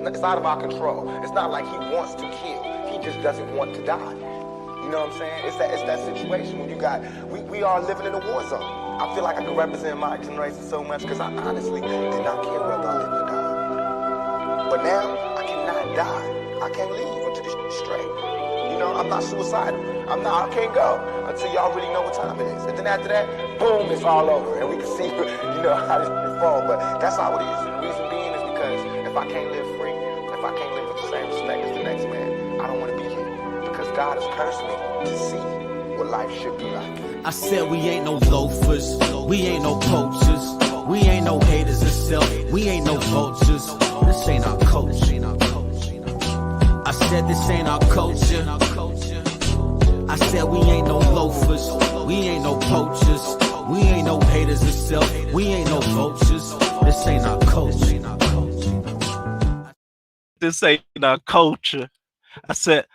it's out of our control. It's not like he wants to kill. He just doesn't want to die. You know what I'm saying? It's that situation when you got, we are living in a war zone. I feel like I can represent my generation so much because I honestly did not care whether I lived or died. But now, I cannot die. I can't leave until this shit's straight. You know, I'm not suicidal. I can't go until y'all really know what time it is. And then after that, boom, it's all over. And we can see, how this fall. But that's how it is. And the reason being is because if I can't live free, if I can't live with the same respect as the next man, I don't want to be here. Because God has cursed me to see what life should be like. I said we ain't no loafers, we ain't no poachers, we ain't no haters of self, we ain't no vultures. This ain't our culture. I said this ain't our culture. I said we ain't no loafers, we ain't no poachers, we ain't no haters of self, we ain't no vultures. This ain't our culture. This ain't our culture. I said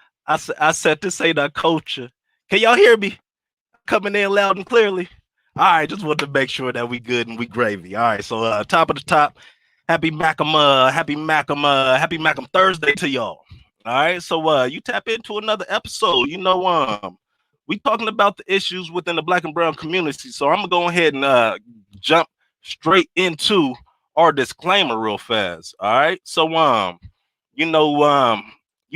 this ain't our culture. Can y'all hear me? Coming in loud and clearly. All right, just wanted to make sure that we good and we gravy. All right, so top of the top, happy Macam Thursday to y'all. All right, so you tap into another episode. We talking about the issues within the Black and Brown community. So I'm gonna go ahead and jump straight into our disclaimer real fast. All right, so you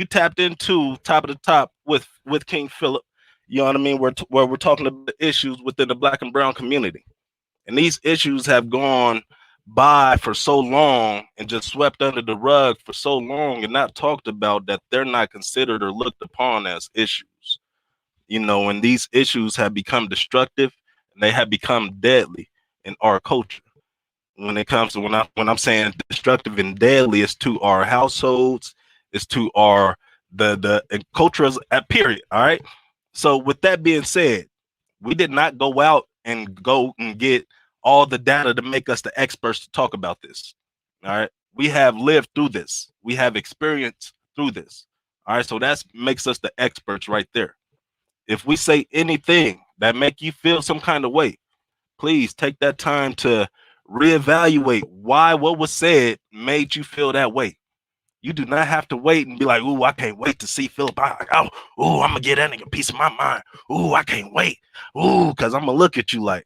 tapped into top of the top with King Phillip. You know what I mean? Where we're talking about the issues within the Black and Brown community. And these issues have gone by for so long and just swept under the rug for so long and not talked about that they're not considered or looked upon as issues. And these issues have become destructive and they have become deadly in our culture. When it comes to when I'm saying destructive and deadly, it's to our households, it's to our the cultures at period. All right. So with that being said, we did not go out and get all the data to make us the experts to talk about this. All right. We have lived through this. We have experienced through this. All right. So that makes us the experts right there. If we say anything that make you feel some kind of way, please take that time to reevaluate why what was said made you feel that way. You do not have to wait and be like, "Ooh, I can't wait to see Phillip." I'm gonna get that nigga a piece of my mind. Ooh, I can't wait. Ooh, because I'm gonna look at you like.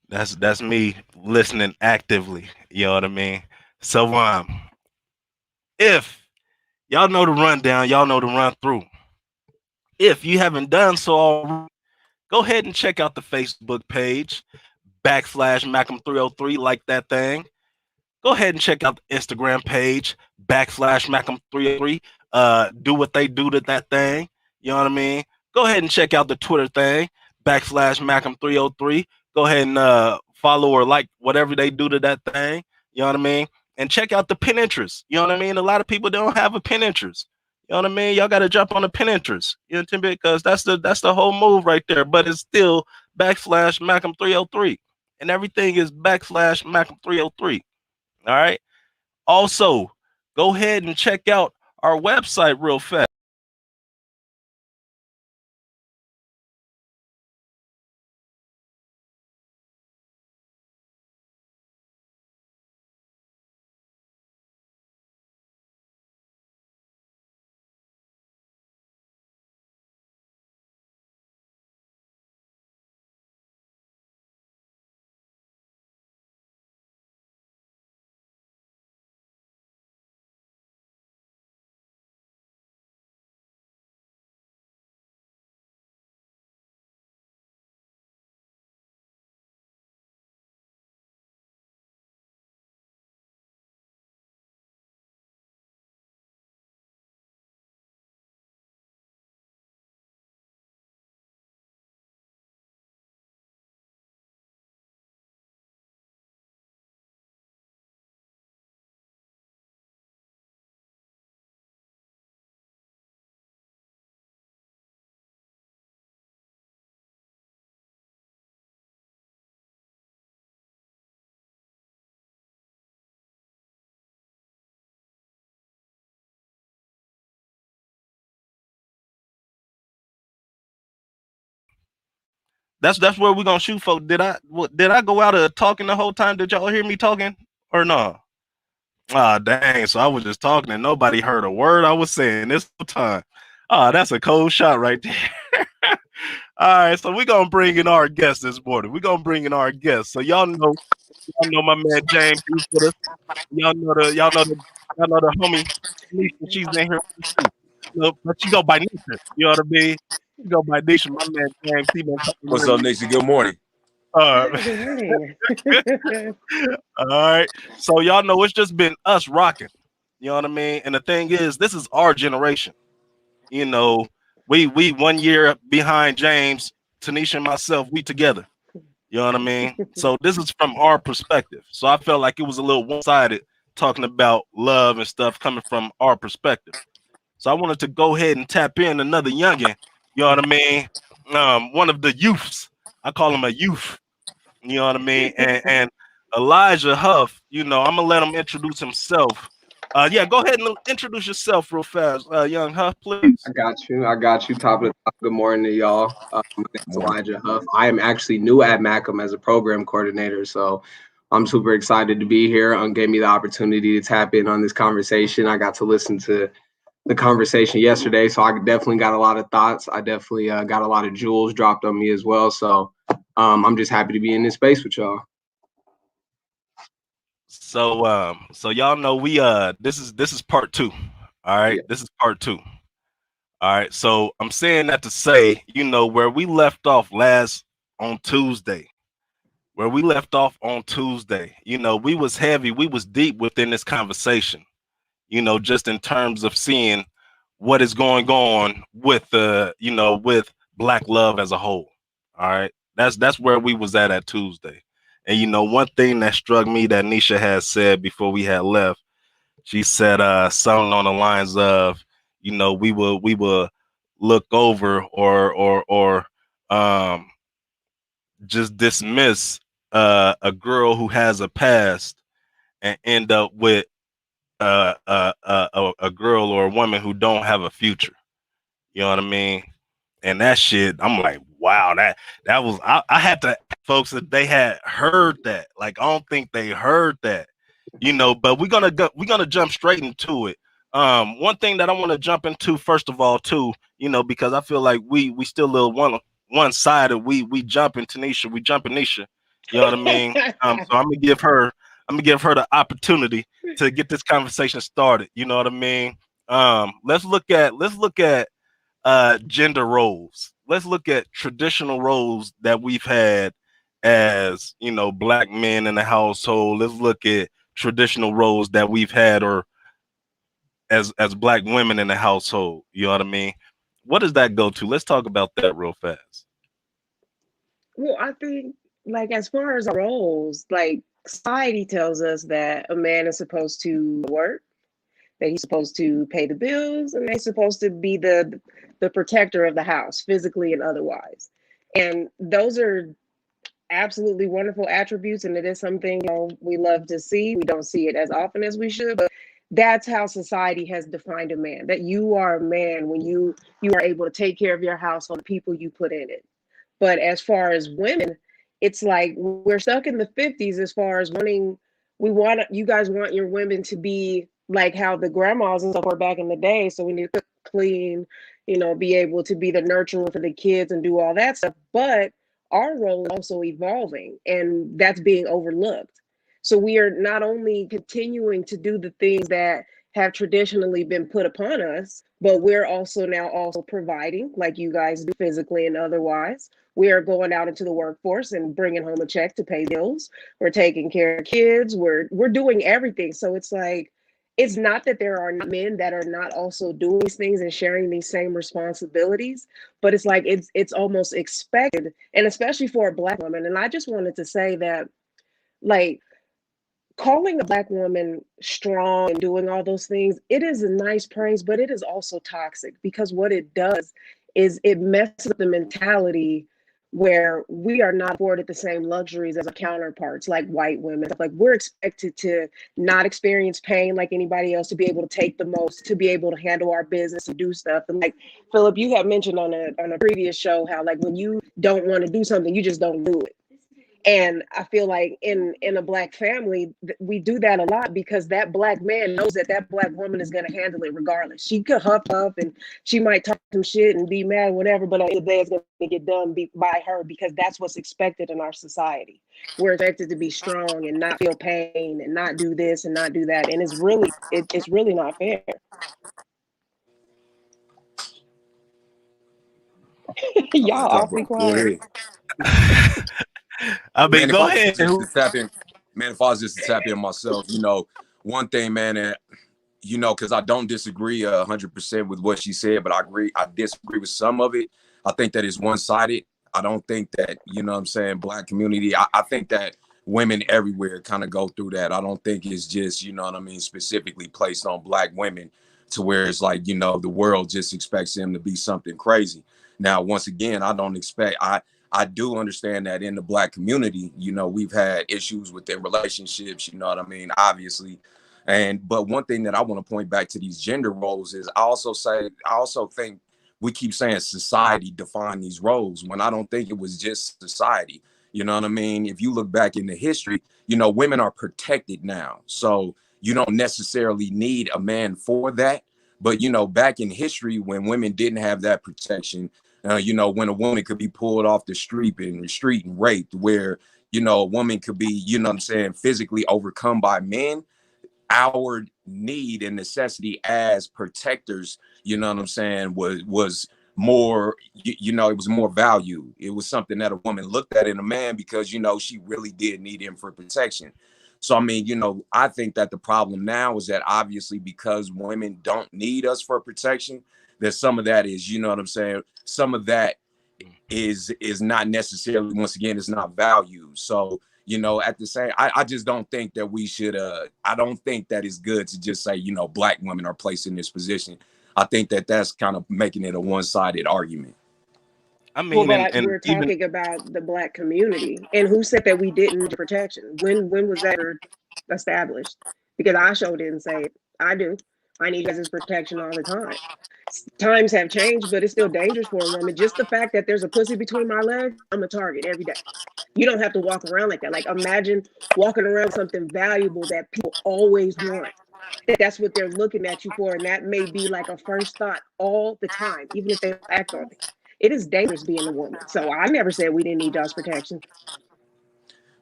That's me listening actively. You know what I mean? So if y'all know the rundown, y'all know the run through. If you haven't done so already, go ahead and check out the Facebook page /Macam303, like that thing. Go ahead and check out the Instagram page /Macam303. Do what they do to that thing. You know what I mean? Go ahead and check out the Twitter thing /Macam303. Go ahead and follow or like whatever they do to that thing. You know what I mean? And check out the Pinterest. You know what I mean? A lot of people don't have a Pinterest. You know what I mean? Y'all got to jump on the Pinterest. You know what I mean? Because that's the whole move right there. But it's still /Macam303. And everything is /Macam303. All right. Also, go ahead and check out our website real fast. That's where we're gonna shoot for. Did I go out talking the whole time? Did y'all hear me talking or no? Ah, dang. So I was just talking and nobody heard a word I was saying this whole time. Ah, that's a cold shot right there. All right, so we're gonna bring in our guest this morning. We're gonna bring in our guest. So y'all know my man James, he's with us. Y'all know the homie Nisha, she's in here with us too. But she go by Nisha, you know what I mean? She go by Nisha, my man James, he been coming What's in. up, Nation? Good morning. Uh, Hi, good morning. all right. So y'all know it's just been us rocking. You know what I mean? And the thing is, this is our generation. You know, we 1 year behind James, Tanisha and myself, we together. You know what I mean? So this is from our perspective. So I felt like it was a little one-sided talking about love and stuff coming from our perspective. So I wanted to go ahead and tap in another youngin. You know what I mean? One of the youths. I call him a youth. You know what I mean? And Elijah Huff, I'm gonna let him introduce himself. Yeah, go ahead and introduce yourself real fast, young Huff, please. I got you. I got you. Top of the top. Good morning to y'all. My name's Morning. Elijah Huff. I am actually new at Macam as a program coordinator, so I'm super excited to be here. Gave me the opportunity to tap in on this conversation. I got to listen to the conversation yesterday, so I definitely got a lot of thoughts. I definitely got a lot of jewels dropped on me as well. So I'm just happy to be in this space with y'all. So y'all know this is part two. All right, Yeah. this is part two. All right, so I'm saying that to say, where we left off last on Tuesday, where we left off on Tuesday, we was heavy, we was deep within this conversation, just in terms of seeing what is going on with with black love as a whole. All right. That's where we was at Tuesday. And one thing that struck me that Nisha had said before we had left, she said something on the lines of, we will look over or just dismiss a girl who has a past and end up with a girl or a woman who don't have a future. You know what I mean? And that shit, I'm like, wow, that was I had to ask folks that they had heard that. Like, I don't think they heard that, but we're gonna jump straight into it. One thing that I want to jump into first of all, too, because I feel like we still a little one sided. We jump in Tanisha, we jump in Nisha. You know what I mean? So I'm gonna give her the opportunity to get this conversation started. You know what I mean? Let's look at gender roles. Let's look at traditional roles that we've had as black men in the household. Let's look at traditional roles that we've had or as black women in the household. You know what I mean? What does that go to? Let's talk about that real fast. Well, I think, like, as far as our roles, like, society tells us that a man is supposed to work, that he's supposed to pay the bills, and he's supposed to be the protector of the house, physically and otherwise. And those are absolutely wonderful attributes, and it is something we love to see. We don't see it as often as we should, but that's how society has defined a man. That you are a man when you are able to take care of your household, the people you put in it. But as far as women, it's like we're stuck in the 50s as far as wanting, we want, you guys want your women to be like how the grandmas and stuff were back in the day. So we need to cook, clean, be able to be the nurturer for the kids and do all that stuff. But our role is also evolving, and that's being overlooked. So we are not only continuing to do the things that have traditionally been put upon us, but we're also now also providing, like you guys do physically and otherwise. We are going out into the workforce and bringing home a check to pay bills. We're taking care of kids. We're doing everything. So it's like, it's not that there are men that are not also doing these things and sharing these same responsibilities, but it's like it's almost expected, and especially for a black woman. And I just wanted to say that, like, calling a black woman strong and doing all those things, it is a nice praise, but it is also toxic, because what it does is it messes up the mentality where we are not afforded the same luxuries as our counterparts, like white women. Like we're expected to not experience pain like anybody else, to be able to take the most, to be able to handle our business and do stuff. And like Philip, you have mentioned on a previous show how like when you don't want to do something, you just don't do it. And I feel like in a black family, we do that a lot because that black man knows that that black woman is going to handle it regardless. She could huff up and she might talk some shit and be mad, whatever, but at the end of the day, it's going to get done by her because that's what's expected in our society. We're expected to be strong and not feel pain and not do this and not do that, and it's really not fair. Y'all Go, awfully bro. Go quiet. ahead. I mean, Man, if go I was ahead. just to tap in, man, if I was just to tap in myself, one thing, man, and because I don't disagree 100% with what she said, but I disagree with some of it. I think that it's one-sided. I don't think that, what I'm saying, black community, I think that women everywhere kind of go through that. I don't think it's just, specifically placed on black women to where it's like, the world just expects them to be something crazy. Now, once again, I do understand that in the black community, we've had issues with their relationships, obviously. But one thing that I want to point back to these gender roles is I also think we keep saying society defined these roles when I don't think it was just society. You know what I mean? If you look back into history, women are protected now. So you don't necessarily need a man for that. But, back in history when women didn't have that protection, when a woman could be pulled off the street and raped, where, a woman could be, what I'm saying, physically overcome by men, our need and necessity as protectors, what I'm saying, was more, it was more value. It was something that a woman looked at in a man because, she really did need him for protection. So, I mean, I think that the problem now is that obviously because women don't need us for protection, that some of that is, what I'm saying, some of that is not necessarily, once again, it's not valued. So, at the same, I just don't think that we should, I don't think that it's good to just say, black women are placed in this position. I think that that's kind of making it a one-sided argument. I Well, mean, but and we're even talking about the black community, and who said that we didn't need protection? When was that ever established? Because I sure didn't say it. I do. I need guys' protection all the time. Times have changed, but it's still dangerous for a woman. Just the fact that there's a pussy between my legs, I'm a target every day. You don't have to walk around like that. Like imagine walking around with something valuable that people always want. That's what they're looking at you for, and that may be like a first thought all the time, even if they don't act on it. It is dangerous being a woman. So I never said we didn't need y'all's protection.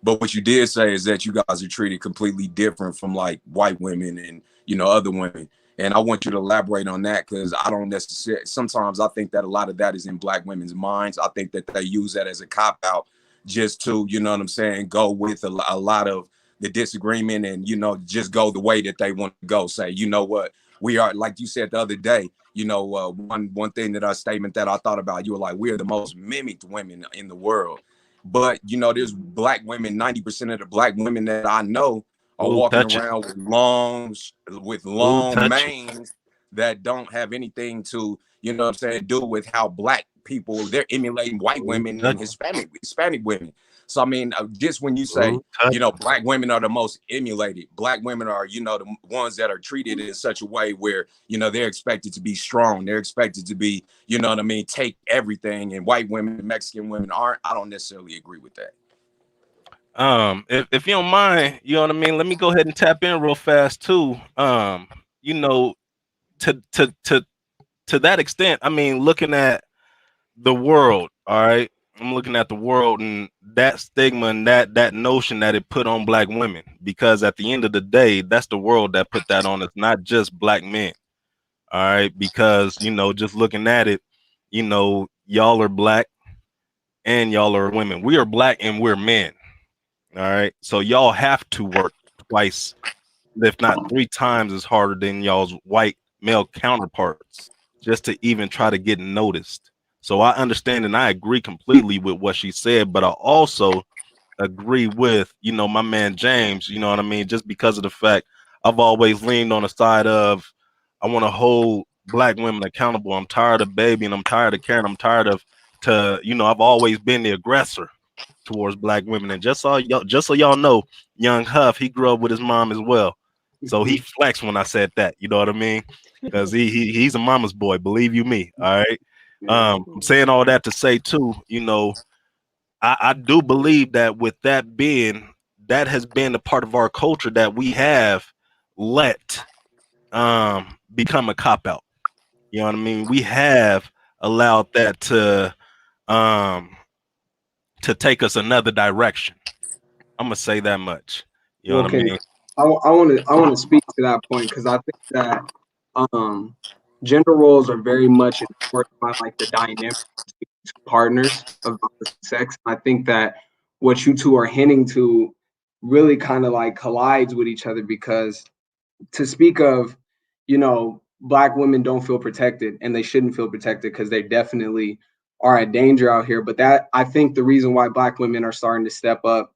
But what you did say is that you guys are treated completely different from like white women and other women. And I want you to elaborate on that because I don't necessarily. Sometimes I think that a lot of that is in black women's minds. I think that they use that as a cop out, just to what I'm saying, go with a lot of the disagreement and just go the way that they want to go. Say what, we are, like you said the other day. One thing that a statement that I thought about, you were like, we are the most mimicked women in the world. But there's black women. 90% of the black women that I know are ooh, walking touch it. around with Ooh, long touch it. manes that don't have anything to what I'm saying, do with how black people, they're emulating white Ooh, women touch and Hispanic women. So I mean, just when you it. Ooh, say touch it. black women are the most emulated, black women are the ones that are treated in such a way where they're expected to be strong, they're expected to be what I mean, take everything, and white women, Mexican women aren't. I don't necessarily agree with that. If you don't mind, you know what I mean. Let me go ahead and tap in real fast too. You know, to to to to that extent, I mean, looking at the world, all right. I'm looking at the world and that stigma and that notion that it put on black women, because at the end of the day, that's the world that put that on us, not just black men. All right, because just looking at it, y'all are black and y'all are women. We are black and we're men. All right, so y'all have to work twice, if not three times, as harder than y'all's white male counterparts just to even try to get noticed. So I understand and I agree completely with what she said, but I also agree with, my man James, you know what I mean? Just because of the fact I've always leaned on the side of I want to hold black women accountable. I'm tired of babying, I'm tired of caring, I'm tired of to, you know, I've always been the aggressor towards black women. And just so y'all know, young Huff, he grew up with his mom as well. So he flexed when I said that, you know what I mean? Because he's a mama's boy, believe you me. All right. I'm saying all that to say too, you know, I do believe that with that being, that has been a part of our culture that we have let become a cop out. You know what I mean? We have allowed that um to take us another direction. I'm gonna say that much. You know Well, what I can mean? I want to speak to that point because I think that um, gender roles are very much enforced by like the dynamic partners of the sex. I think that what you two are hinting to really kind of like collides with each other because to speak of, black women don't feel protected and they shouldn't feel protected because they definitely are a danger out here. But that I think the reason why black women are starting to step up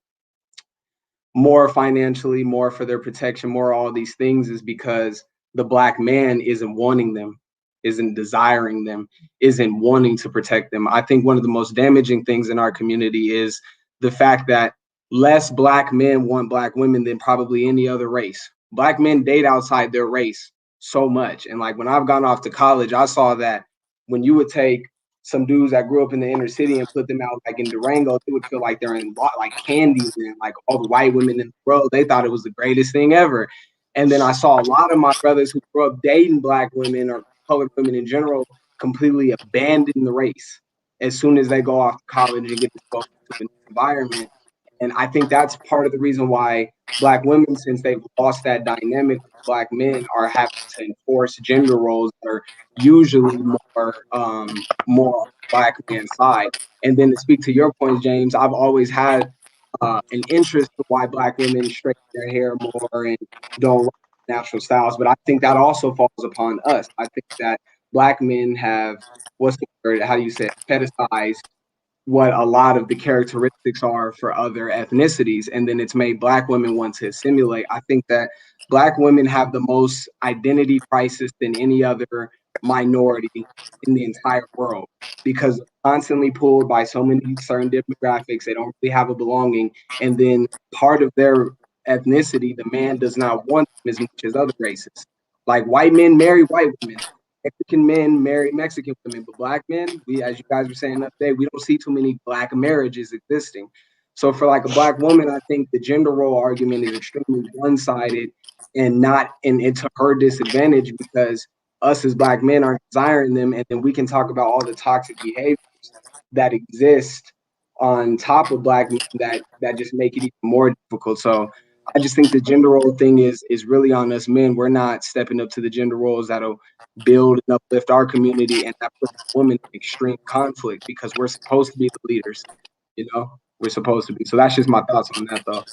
more financially, more for their protection, more all these things is because the black man isn't wanting them, isn't desiring them, isn't wanting to protect them. I think one of the most damaging things in our community is the fact that less black men want black women than probably any other race. Black men date outside their race so much. And like when I've gone off to college, I saw that when you would take some dudes that grew up in the inner city and put them out like in Durango, they would feel like they're in like candy and like all the white women in the world. They thought it was the greatest thing ever. And then I saw a lot of my brothers who grew up dating black women or colored women in general completely abandon the race as soon as they go off to college and get exposed to an environment. And I think that's part of the reason why black women, since they've lost that dynamic with black men, are having to enforce gender roles that are usually more black man's side. And then to speak to your point, James, I've always had an interest in why black women straighten their hair more and don't rock natural styles. But I think that also falls upon us. I think that black men have what's the word? How do you say it? Fetishized what a lot of the characteristics are for other ethnicities, and then it's made black women want to assimilate. I think that black women have the most identity crisis than any other minority in the entire world because they're constantly pulled by so many certain demographics. They don't really have a belonging, and then part of their ethnicity, the man does not want them as much as other races. Like white men marry white women, Mexican men marry Mexican women, but black men, we, as you guys were saying the other day, we don't see too many black marriages existing. So for like a black woman, I think the gender role argument is extremely one-sided and not into her disadvantage because us as black men are desiring them, and then we can talk about all the toxic behaviors that exist on top of black men that just make it even more difficult. So I just think the gender role thing is really on us men. We're not stepping up to the gender roles that'll build and uplift our community, and that puts women in extreme conflict because we're supposed to be the leaders. We're supposed to be. So that's just my thoughts on that, though.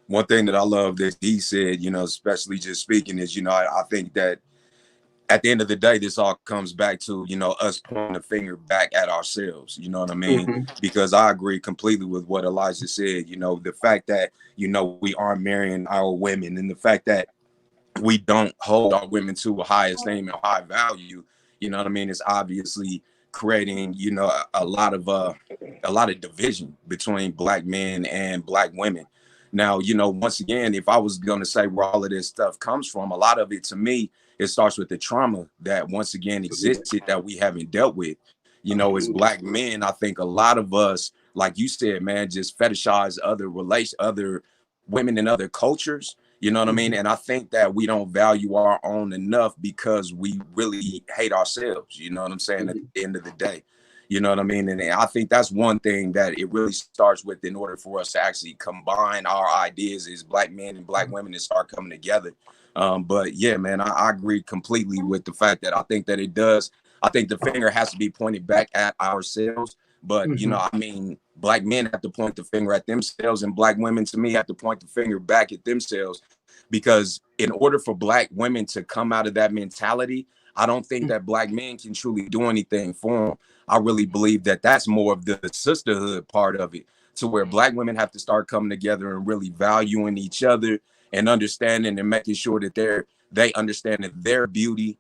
One thing that I love that he said, especially just speaking is, I think that at the end of the day, this all comes back to, us pointing the finger back at ourselves. You know what I mean? Mm-hmm. Because I agree completely with what Elijah said. The fact that, we aren't marrying our women and the fact that we don't hold our women to a high esteem and high value, you know what I mean? It's obviously creating, a lot of division between black men and black women. Now, once again, if I was going to say where all of this stuff comes from, a lot of it to me, it starts with the trauma that once again existed that we haven't dealt with. As black men, I think a lot of us, like you said, man, just fetishize other women in other cultures. You know what I mean? And I think that we don't value our own enough because we really hate ourselves. You know what I'm saying? At the end of the day, you know what I mean? And I think that's one thing that it really starts with in order for us to actually combine our ideas as black men and black women and start coming together. But yeah, man, I agree completely with the fact that I think that it does. I think the finger has to be pointed back at ourselves. But, black men have to point the finger at themselves and black women, to me, have to point the finger back at themselves. Because in order for black women to come out of that mentality, I don't think that black men can truly do anything for them. I really believe that that's more of the sisterhood part of it, to where black women have to start coming together and really valuing each other and understanding and making sure that they understand that their beauty,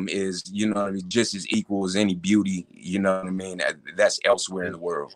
is, you know what I mean, just as equal as any beauty, you know what I mean, that's elsewhere in the world.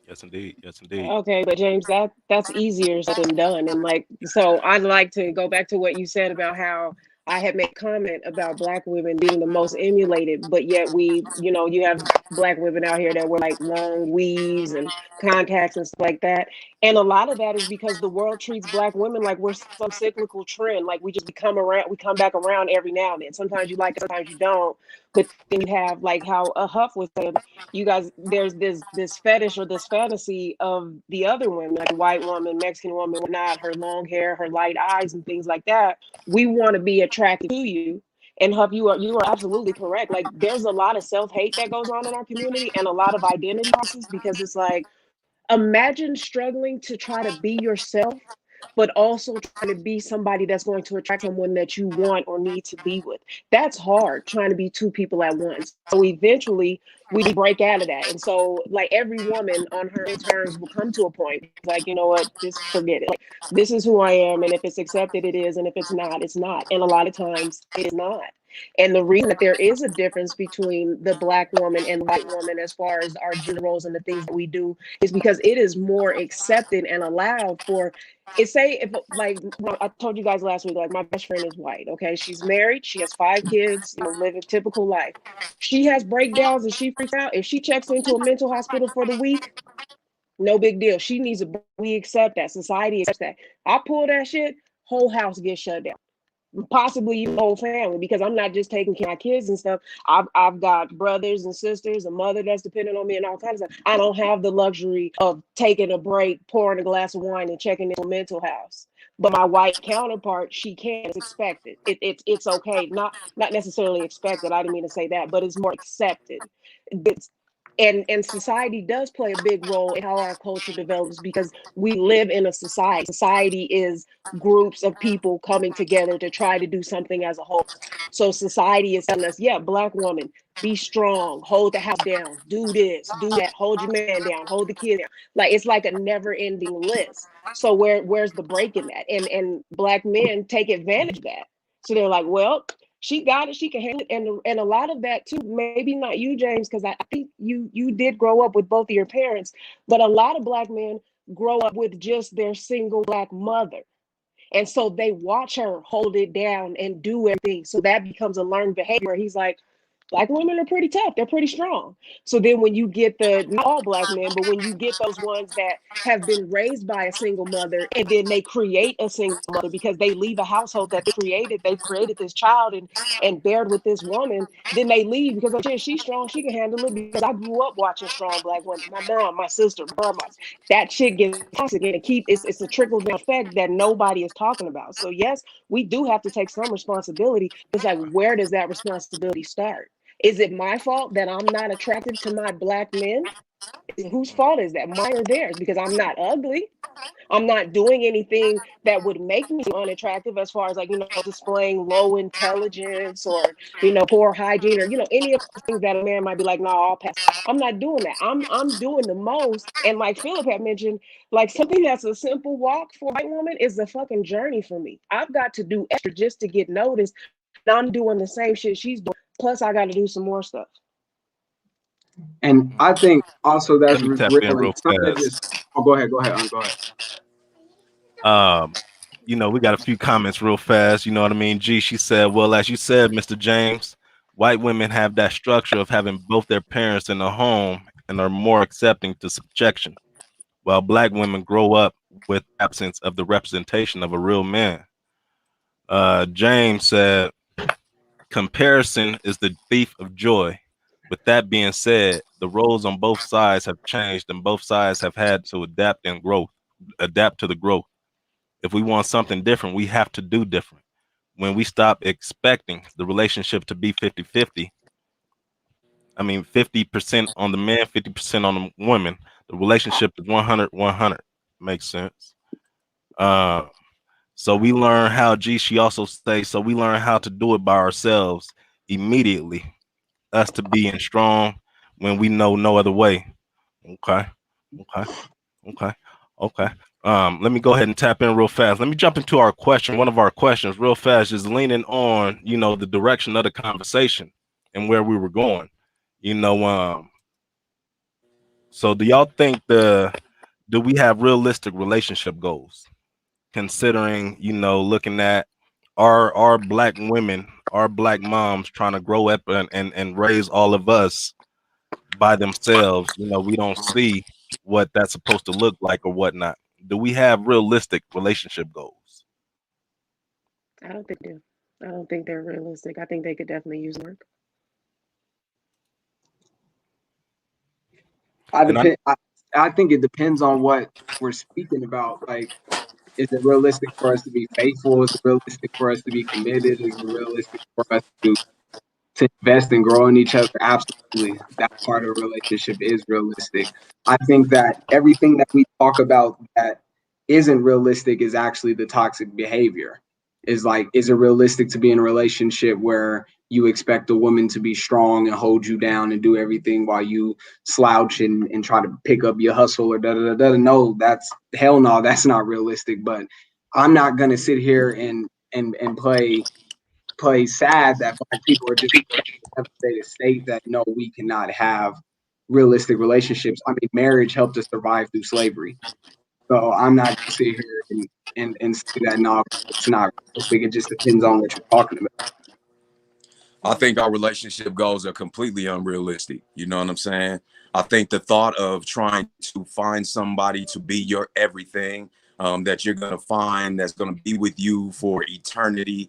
Yes, indeed. Yes, indeed. Okay, but James, that's easier said than done. And like, so I'd like to go back to what you said about how I had made comment about black women being the most emulated, but yet we, you have black women out here that wear like long weaves and contacts and stuff like that. And a lot of that is because the world treats black women like we're some cyclical trend. Like we come around, we come back around every now and then. Sometimes you like it, sometimes you don't. But then you have like how a Huff was saying, you guys, there's this fetish or this fantasy of the other women, like the white woman, Mexican woman, whatnot, her long hair, her light eyes, and things like that. We want to be attracted to you. And Huff, you are absolutely correct. Like there's a lot of self hate that goes on in our community, and a lot of identity crisis, because it's like, imagine struggling to try to be yourself, but also trying to be somebody that's going to attract someone that you want or need to be with. That's hard, trying to be two people at once. So eventually we break out of that. And so like every woman on her own terms will come to a point like, you know what, just forget it. Like, this is who I am. And if it's accepted, it is. And if it's not, it's not. And a lot of times it is not. And the reason that there is a difference between the black woman and the white woman as far as our gender roles and the things that we do is because it is more accepted and allowed for it. Say if like I told you guys last week, like my best friend is white. Okay, she's married, she has 5 kids, living typical life. She has breakdowns and she freaks out. If she checks into a mental hospital for the week, no big deal. She needs a, we accept that. Society accepts that. I pull that shit, whole house gets shut down, possibly your whole family, because I'm not just taking care of my kids and stuff. I've got brothers and sisters, a mother that's dependent on me, and all kinds of stuff. I don't have the luxury of taking a break, pouring a glass of wine, and checking into a mental house. But my white counterpart, she can. It's expected. It's okay. Not necessarily expected. I didn't mean to say that, but it's more accepted. It's, and society does play a big role in how our culture develops, because we live in a society. Society is groups of people coming together to try to do something as a whole. So society is telling us, yeah, black woman, be strong, hold the house down, do this, do that, hold your man down, hold the kid down. Like it's like a never-ending list. So where's the break in that? And black men take advantage of that. So they're like, well, she got it, she can handle it. And a lot of that too, maybe not you, James, because I think you did grow up with both of your parents, but a lot of black men grow up with just their single black mother. And so they watch her hold it down and do everything. So that becomes a learned behavior. He's like, black women are pretty tough. They're pretty strong. So then when you get not all black men, but when you get those ones that have been raised by a single mother and then they create a single mother because they leave a household that they've created this child and bared with this woman, then they leave because oh, she's strong. She can handle it because I grew up watching strong black women. My mom, my sister, grandmas. That shit gets toxic and it's a trickle down effect that nobody is talking about. So yes, we do have to take some responsibility. It's like, where does that responsibility start? Is it my fault that I'm not attracted to my black men? Whose fault is that? Mine or theirs? Because I'm not ugly. I'm not doing anything that would make me unattractive as far as like, displaying low intelligence or, poor hygiene or, any of those things that a man might be like, no, I'll pass. I'm not doing that. I'm doing the most. And like Philip had mentioned, like something that's a simple walk for a white woman is a fucking journey for me. I've got to do extra just to get noticed. And I'm doing the same shit she's doing. Plus I got to do some more stuff. And I think also Let that's me tap real in and real something that fast. just go ahead, go ahead. Um, we got a few comments real fast. You know what I mean? G, she said, well, as you said, Mr. James, white women have that structure of having both their parents in the home and are more accepting to subjection, while black women grow up with absence of the representation of a real man. James said, comparison is the thief of joy. With that being said, the roles on both sides have changed and both sides have had to adapt to the growth. If we want something different, we have to do different. When we stop expecting the relationship to be 50-50, I mean 50% on the man, 50% on the woman, the relationship is 100-100. Makes sense. So we learn how, she also says, so we learn how to do it by ourselves immediately, us to being strong when we know no other way. Okay. Okay. Okay. Okay. Let me go ahead and tap in real fast. Let me jump into our question. One of our questions, real fast, is leaning on, the direction of the conversation and where we were going. You know, so do y'all think do we have realistic relationship goals? Considering, looking at our black women, our black moms trying to grow up and raise all of us by themselves, we don't see what that's supposed to look like or whatnot. Do we have realistic relationship goals? I don't think they do. I don't think they're realistic. I think they could definitely use work. I And I depend. I think it depends on what we're speaking about. Like, is it realistic for us to be faithful? Is it realistic for us to be committed? Is it realistic for us to invest and grow in each other? Absolutely. That part of a relationship is realistic. I think that everything that we talk about that isn't realistic is actually the toxic behavior. Is like, is it realistic to be in a relationship where you expect a woman to be strong and hold you down and do everything while you slouch and try to pick up your hustle or da da da da? No, that's hell no, that's not realistic. But I'm not gonna sit here and play sad that black people are just devastated state that no, we cannot have realistic relationships. I mean, marriage helped us survive through slavery. So I'm not gonna sit here and say that no, it's not realistic. It just depends on what you're talking about. I think our relationship goals are completely unrealistic. You know what I'm saying? I think the thought of trying to find somebody to be your everything, that you're going to find that's going to be with you for eternity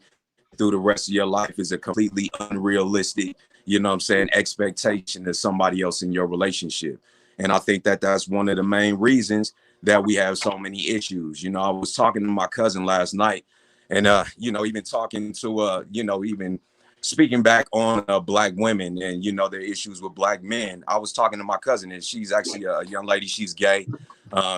through the rest of your life is a completely unrealistic, expectation of somebody else in your relationship. And I think that that's one of the main reasons that we have so many issues. I was talking to my cousin last night and, even talking to, even speaking back on black women and, their issues with black men. I was talking to my cousin and she's actually a young lady. She's gay.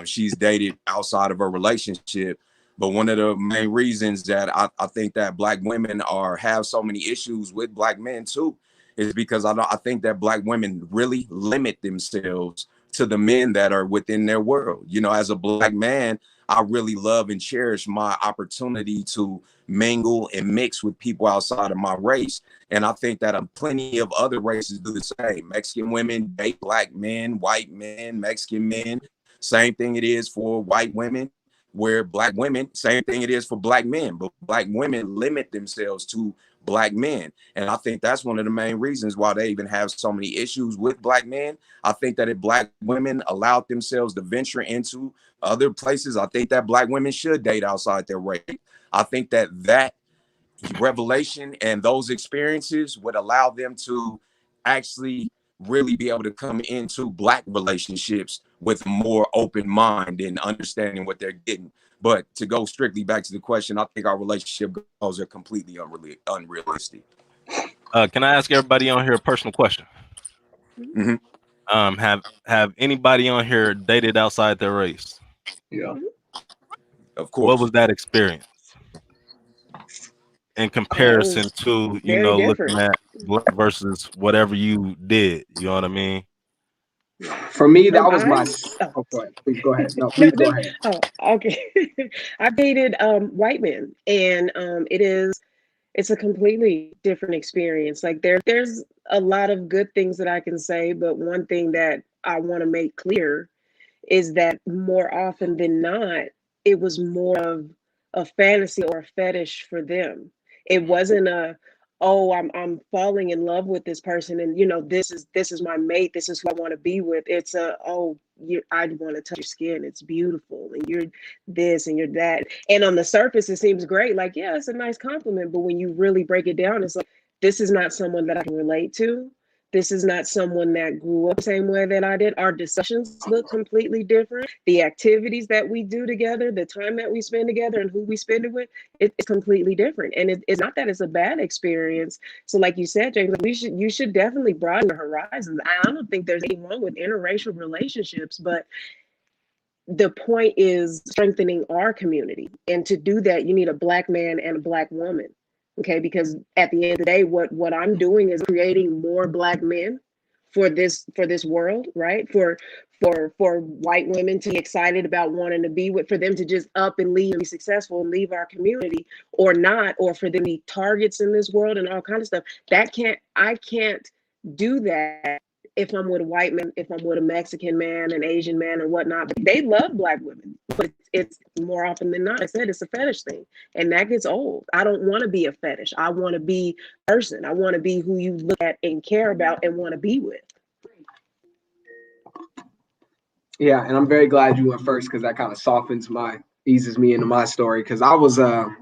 She's dated outside of her relationship. But one of the main reasons that I think that black women have so many issues with black men too is because I think that black women really limit themselves to the men that are within their world. As a black man, I really love and cherish my opportunity to mingle and mix with people outside of my race. And I think that plenty of other races do the same. Mexican women date black men, white men, Mexican men. Same thing it is for white women, where black women, same thing it is for black men, but black women limit themselves to black men. And I think that's one of the main reasons why they even have so many issues with black men. I think that if black women allowed themselves to venture into other places, I think that black women should date outside their race. I think that revelation and those experiences would allow them to actually really be able to come into black relationships with a more open mind and understanding what they're getting. But to go strictly back to the question, I think our relationship goals are completely unrealistic. Can I ask everybody on here a personal question? Mm-hmm. Have anybody on here dated outside their race? Yeah. Of What course. was that experience in It comparison was to, very looking different. at black versus whatever you did? You know what I mean? For me, that was I my. oh Oh, go ahead. Please go ahead. No, no please go this ahead. oh okay. I've dated white men, and it's a completely different experience. Like there's a lot of good things that I can say, but one thing that I want to make clear is that more often than not, it was more of a fantasy or a fetish for them. It wasn't a, oh, I'm falling in love with this person, and this is my mate, this is who I want to be with. It's a, oh, I want to touch your skin, it's beautiful, and you're this and you're that. And on the surface it seems great, like, yeah, it's a nice compliment, but when you really break it down, it's like, this is not someone that I can relate to. This is not someone that grew up the same way that I did. Our discussions look completely different. The activities that we do together, the time that we spend together, and who we spend it with, it's completely different. And it's not that it's a bad experience. So, like you said, James, you should definitely broaden your horizons. I don't think there's anything wrong with interracial relationships, but the point is strengthening our community. And to do that, you need a black man and a black woman. Okay, because at the end of the day, what I'm doing is creating more black men for this world, right? for white women to be excited about wanting to be with, for them to just up and leave and be successful and leave our community or not, or for them to be targets in this world and all kinds of stuff. I can't do that if I'm with a white man, if I'm with a Mexican man, an Asian man, or whatnot. But they love black women, but it's more often than not, I said, it's a fetish thing, and that gets old. I don't want to be a fetish. I want to be a person. I want to be who you look at and care about and want to be with. Yeah, and I'm very glad you went first because that kind of eases me into my story. Because I was a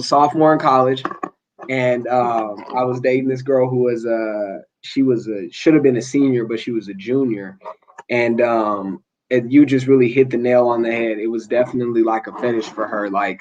sophomore in college, and I was dating this girl who was should have been a senior, but she was a junior, and you just really hit the nail on the head. It was definitely like a fetish for her. Like,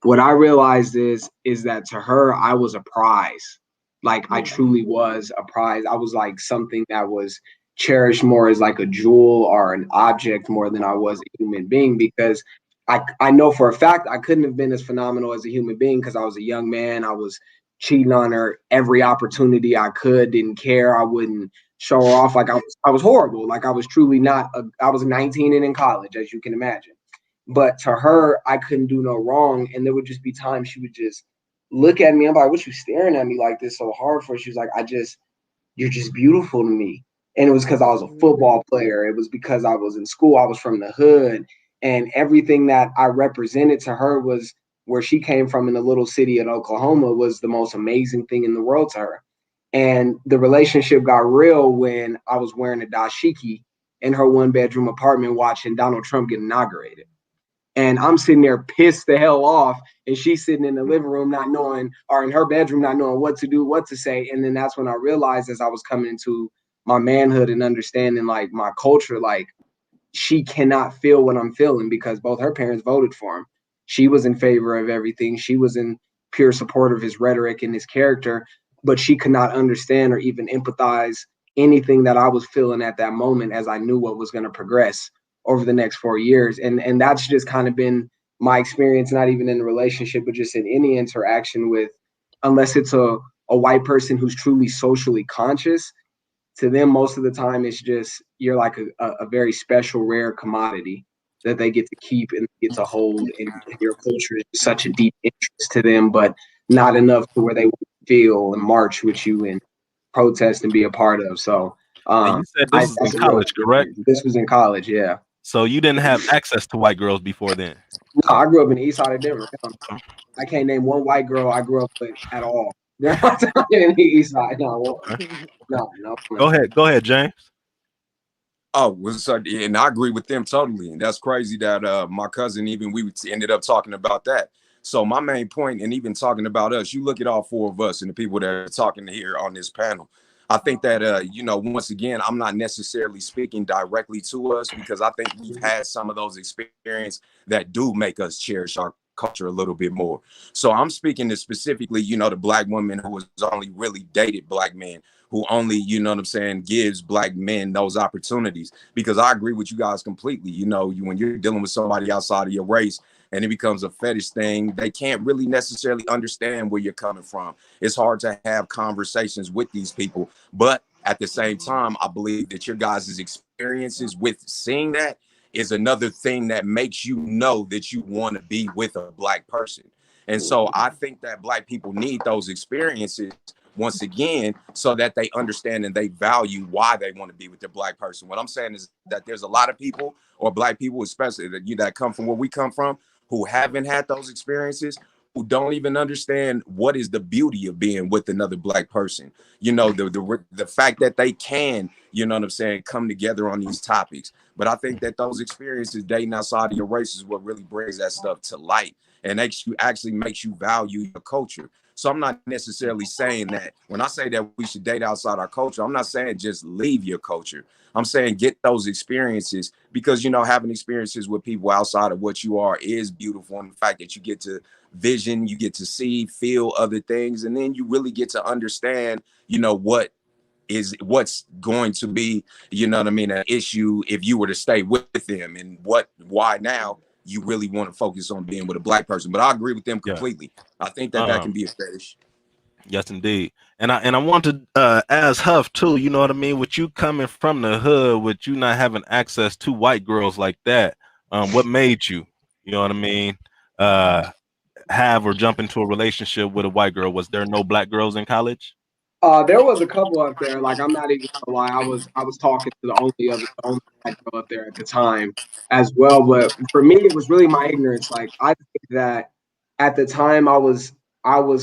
what I realized is that to her, I was a prize. Like, I truly was a prize. I was like something that was cherished more as like a jewel or an object more than I was a human being, because I know for a fact I couldn't have been as phenomenal as a human being because I was a young man. I was cheating on her every opportunity I could, didn't care. I wouldn't show her off. Like, I was horrible. Like, I was truly not I was 19 and in college, as you can imagine. But to her, I couldn't do no wrong. And there would just be times she would just look at me. I'm like, what you staring at me like this so hard for? She was like, you're just beautiful to me. And it was because I was a football player. It was because I was in school. I was from the hood. And everything that I represented to her was where she came from in the little city in Oklahoma was the most amazing thing in the world to her. And the relationship got real when I was wearing a dashiki in her 1-bedroom apartment watching Donald Trump get inaugurated. And I'm sitting there pissed the hell off. And she's sitting in the living room not knowing, or in her bedroom not knowing what to do, what to say. And then that's when I realized, as I was coming into my manhood and understanding like my culture, like, she cannot feel what I'm feeling because both her parents voted for him. She was in favor of everything. She was in pure support of his rhetoric and his character, but she could not understand or even empathize anything that I was feeling at that moment, as I knew what was going to progress over the next 4 years. And that's just kind of been my experience, not even in a relationship, but just in any interaction with, unless it's a white person who's truly socially conscious. To them, most of the time, it's just you're like a very special, rare commodity that they get to keep and get to hold. And your culture is such a deep interest to them, but not enough to where they will feel and march with you and protest and be a part of. So, And you said this was in college, correct? This was in college, yeah. So you didn't have access to white girls before then? No, I grew up in the east side of Denver. I can't name one white girl I grew up with at all. They're not talking in the east side. No. Go ahead, James. Oh, and I agree with them totally. And that's crazy that my cousin, even we ended up talking about that. So my main point, and even talking about us, you look at all four of us and the people that are talking here on this panel. I think that, once again, I'm not necessarily speaking directly to us because I think we've had some of those experiences that do make us cherish our culture a little bit more. So I'm speaking to specifically, the black woman who has only really dated black men, who only, gives black men those opportunities. Because I agree with you guys completely. When you're dealing with somebody outside of your race and it becomes a fetish thing, they can't really necessarily understand where you're coming from. It's hard to have conversations with these people. But at the same time, I believe that your guys' experiences with seeing that is another thing that makes you know that you want to be with a black person. And so I think that black people need those experiences once again, so that they understand and they value why they want to be with the black person. What I'm saying is that there's a lot of people, or black people especially, that come from where we come from, who haven't had those experiences, who don't even understand what is the beauty of being with another black person. The fact that they can, come together on these topics. But I think that those experiences dating outside of your race is what really brings that stuff to light and actually makes you value your culture. So I'm not necessarily saying that when I say that we should date outside our culture, I'm not saying just leave your culture. I'm saying get those experiences because, having experiences with people outside of what you are is beautiful. And the fact that you get to vision, you get to see, feel other things, and then you really get to understand, what's going to be, an issue if you were to stay with them, and why now you really want to focus on being with a black person. But I agree with them completely. I think that can be a fetish. Yes, indeed. And I want to ask Huff too. You know what I mean? With you coming from the hood, with you not having access to white girls like that, what made you? You know what I mean? Uh, have or jump into a relationship with a white girl? Was there no black girls in college? There was a couple up there. Like I'm not even gonna lie, I was talking to the only black girl up there at the time as well. But for me, it was really my ignorance. Like I think that at the time I was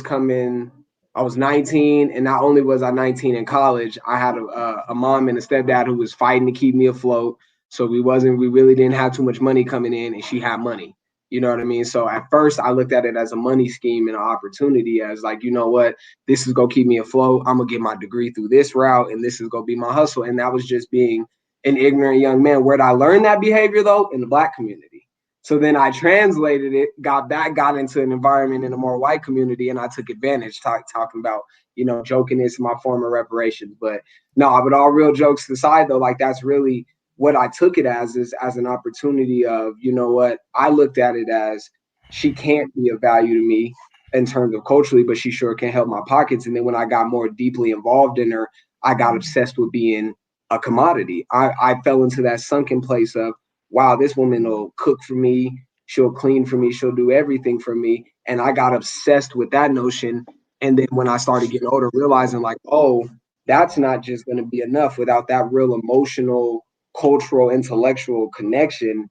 coming, I was 19, and not only was I 19 in college, I had a mom and a stepdad who was fighting to keep me afloat. So we really didn't have too much money coming in, and she had money. You know what I mean? So at first, I looked at it as a money scheme and an opportunity, as like, you know what, this is gonna keep me afloat. I'm gonna get my degree through this route, and this is gonna be my hustle. And that was just being an ignorant young man. Where did I learn that behavior though? In the black community. So then I translated it, got into an environment in a more white community, and I took advantage, talking about, joking is my form of reparations. But no, but all real jokes aside though, like that's really what I took it as, is as an opportunity of, you know what, I looked at it as she can't be of value to me in terms of culturally, but she sure can help my pockets. And then when I got more deeply involved in her, I got obsessed with being a commodity. I fell into that sunken place of, wow, this woman will cook for me, she'll clean for me, she'll do everything for me. And I got obsessed with that notion. And then when I started getting older, realizing like, oh, that's not just going to be enough without that real emotional, cultural, intellectual connection.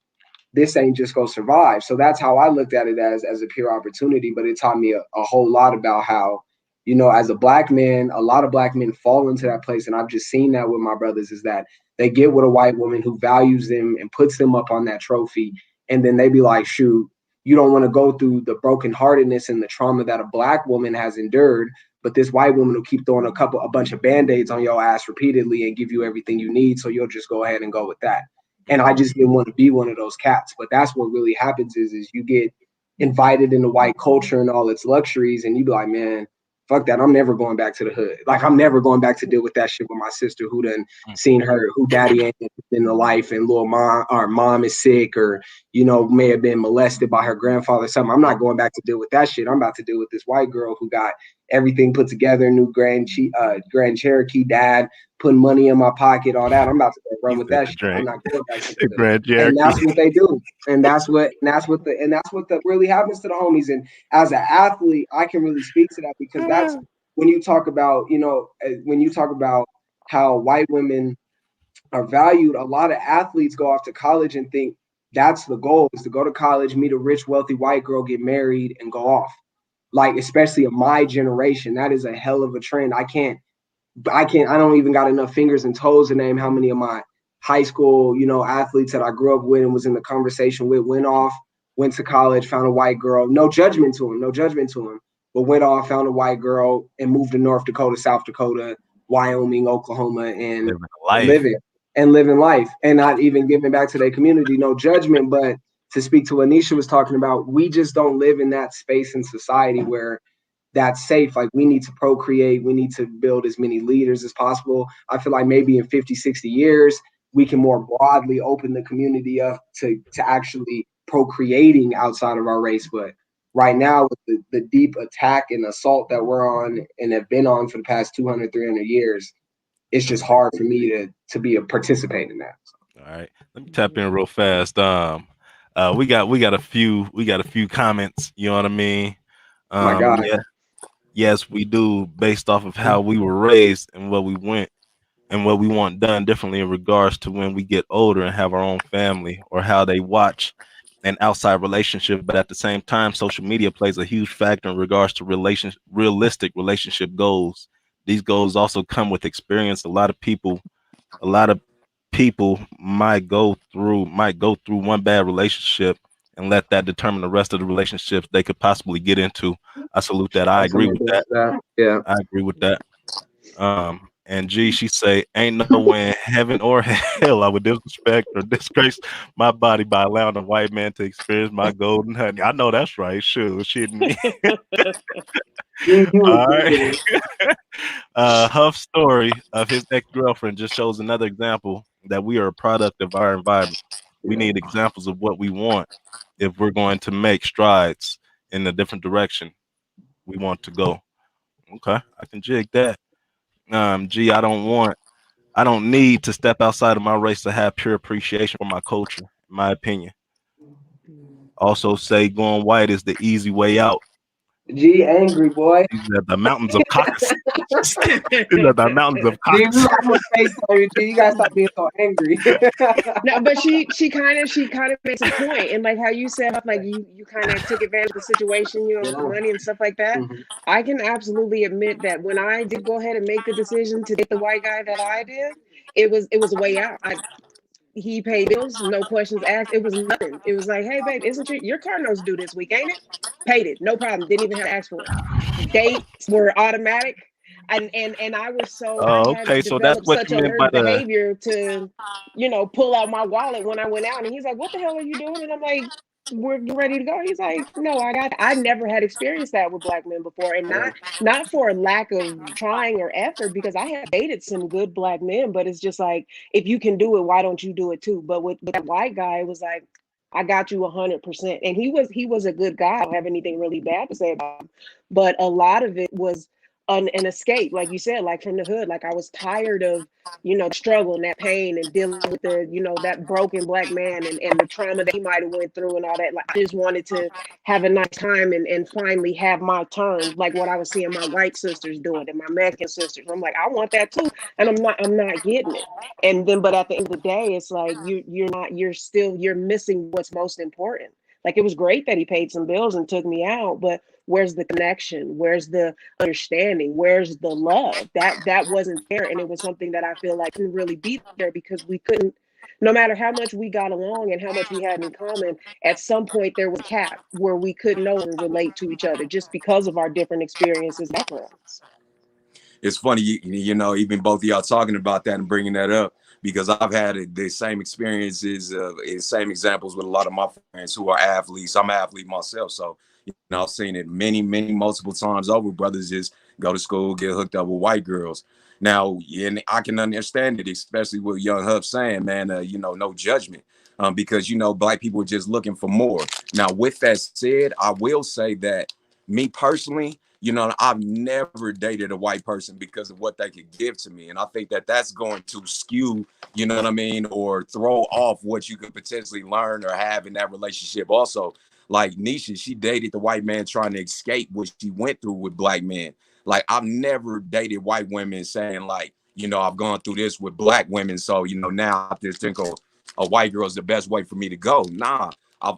This ain't just gonna survive. So that's how I looked at it, as a pure opportunity. But it taught me a whole lot about how, as a black man, a lot of black men fall into that place. And I've just seen that with my brothers, is that they get with a white woman who values them and puts them up on that trophy. And then they be like, shoot, you don't want to go through the brokenheartedness and the trauma that a black woman has endured. But this white woman will keep throwing a bunch of band-aids on your ass repeatedly and give you everything you need. So you'll just go ahead and go with that. And I just didn't want to be one of those cats. But that's what really happens is you get invited into white culture and all its luxuries, and you be like, man, fuck that. I'm never going back to the hood. Like I'm never going back to deal with that shit with my sister who done seen who daddy ain't in the life, and little mom or mom is sick, or may have been molested by her grandfather or something. I'm not going back to deal with that shit. I'm about to deal with this white girl who got everything put together, new Grand Cherokee dad, putting money in my pocket, all that. I'm about to go run with that shit. I'm not going back to the hood. Grand And Cherokee. that's what they do. And that's what really happens to the homies. And as an athlete, I can really speak to that, because that's when you talk about, how white women are valued. A lot of athletes go off to college and think that's the goal, is to go to college, meet a rich, wealthy white girl, get married, and go off. Like, especially of my generation, that is a hell of a trend. I don't even got enough fingers and toes to name how many of my high school, athletes that I grew up with and was in the conversation with went off, went to college, found a white girl. No judgment to him, but went off, found a white girl, and moved to North Dakota, South Dakota, Wyoming, Oklahoma, and Living life. living life, and not even giving back to their community. No judgment, but to speak to what Nisha was talking about, we just don't live in that space in society where that's safe. Like, we need to procreate, we need to build as many leaders as possible. I feel like maybe in 50, 60 years, we can more broadly open the community up to actually procreating outside of our race. But right now, with the deep attack and assault that we're on and have been on for the past 200, 300 years, it's just hard for me to be a participant in that. All right, let me tap in real fast. We got a few comments. You know what I mean? My God. Yeah, yes, we do, based off of how we were raised and what we went and what we want done differently in regards to when we get older and have our own family, or how they watch an outside relationship. But at the same time, social media plays a huge factor in regards to realistic relationship goals. These goals also come with experience. A lot of people might go through one bad relationship and let that determine the rest of the relationships they could possibly get into. I salute that. I agree with that. Yeah. I agree with that. And G, she say, ain't no way in heaven or hell I would disrespect or disgrace my body by allowing a white man to experience my golden honey. I know that's right. Sure, shitting me. All right. Huff's story of his ex-girlfriend just shows another example that we are a product of our environment. We need examples of what we want if we're going to make strides in the different direction we want to go. Okay, I can jig that. G, I don't need to step outside of my race to have pure appreciation for my culture, in my opinion. Mm. Also say going white is the easy way out. G angry boy. These are the mountains of Caucasus. These are the mountains of G, we Caucasus. almost FaceTime you. G, you gotta stop being so angry. No, but she kind of makes a point, and like how you said, like you kind of took advantage of the situation, with the Yeah. money and stuff like that. Mhm. I can absolutely admit that when I did go ahead and make the decision to date the white guy that I did, it was a way out. He paid bills, no questions asked. It was nothing. It was like, hey, babe, isn't your car notes due this week, ain't it? Paid it, no problem. Didn't even have to ask for it. Dates were automatic, and I Oh, had okay. So that's developed what such you meant by alert the. behavior to, pull out my wallet when I went out, and he's like, "What the hell are you doing?" And I'm like, "We're ready to go." He's like, "No, I got. I never had experienced that with black men before, and Yeah. not for a lack of trying or effort, because I have dated some good black men, but it's just like, if you can do it, why don't you do it too? But with that white guy, it was like, I got you 100%, and he was a good guy. I don't have anything really bad to say about him, but a lot of it was an escape, like you said, like from the hood. Like I was tired of the struggle and that pain and dealing with the that broken black man and the trauma that he might have went through and all that. Like I just wanted to have a nice time and finally have my turn, like what I was seeing my white sisters doing and my Mexican sisters. I'm like, I want that too, and I'm not getting it. And then, but at the end of the day, it's like you're missing what's most important. Like it was great that he paid some bills and took me out, but where's the connection? Where's the understanding? Where's the love? That wasn't there, and it was something that I feel like couldn't really be there because we couldn't. No matter how much we got along and how much we had in common, at some point there was a cap where we could no longer relate to each other just because of our different experiences and backgrounds. It's funny, even both of y'all talking about that and bringing that up because I've had the same experiences, same examples with a lot of my friends who are athletes. I'm an athlete myself, so I've seen it many, many, multiple times over. Brothers just go to school, get hooked up with white girls. Now, and I can understand it, especially with Young Huff saying, man, no judgment, because black people are just looking for more. Now, with that said, I will say that me personally, I've never dated a white person because of what they could give to me. And I think that that's going to skew, you know what I mean, or throw off what you could potentially learn or have in that relationship. Also, like Nisha, she dated the white man trying to escape what she went through with black men. Like, I've never dated white women saying, like, I've gone through this with black women. So, now I just think a white girl is the best way for me to go. Nah, I've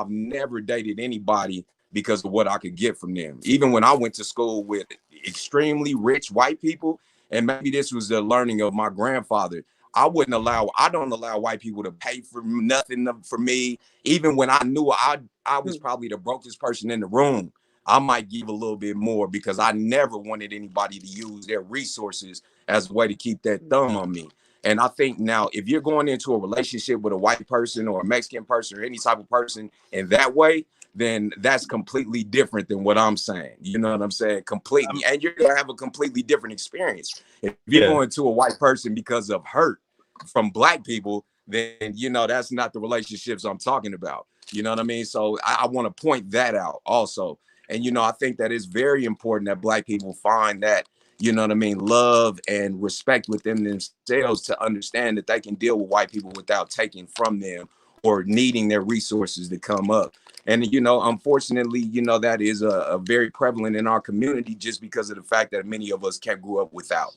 never dated anybody because of what I could get from them. Even when I went to school with extremely rich white people, and maybe this was the learning of my grandfather, I don't allow white people to pay for nothing for me. Even when I knew I was probably the brokest person in the room, I might give a little bit more because I never wanted anybody to use their resources as a way to keep that thumb on me. And I think now, if you're going into a relationship with a white person or a Mexican person or any type of person in that way, then that's completely different than what I'm saying. You know what I'm saying? Completely. And you're going to have a completely different experience. If you're Yeah. going to a white person because of hurt from black people, then, that's not the relationships I'm talking about. You know what I mean? So I want to point that out also. And, I think that it's very important that black people find that, love and respect within themselves to understand that they can deal with white people without taking from them or needing their resources to come up. And, unfortunately, that is a very prevalent in our community just because of the fact that many of us can't grow up without.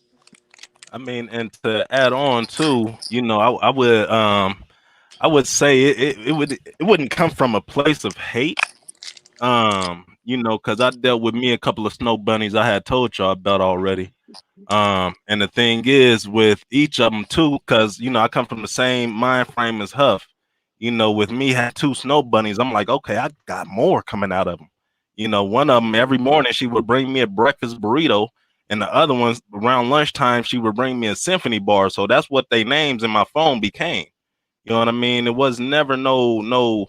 I mean, and to add on too, I would say it wouldn't come from a place of hate. Because I dealt with me a couple of snow bunnies I had told y'all about already. And the thing is with each of them too, because I come from the same mind frame as Huff. With me had two snow bunnies, I'm like, okay, I got more coming out of them. One of them every morning she would bring me a breakfast burrito, and the other ones around lunchtime she would bring me a symphony bar. So that's what they names in my phone became. You know what I mean? It was never no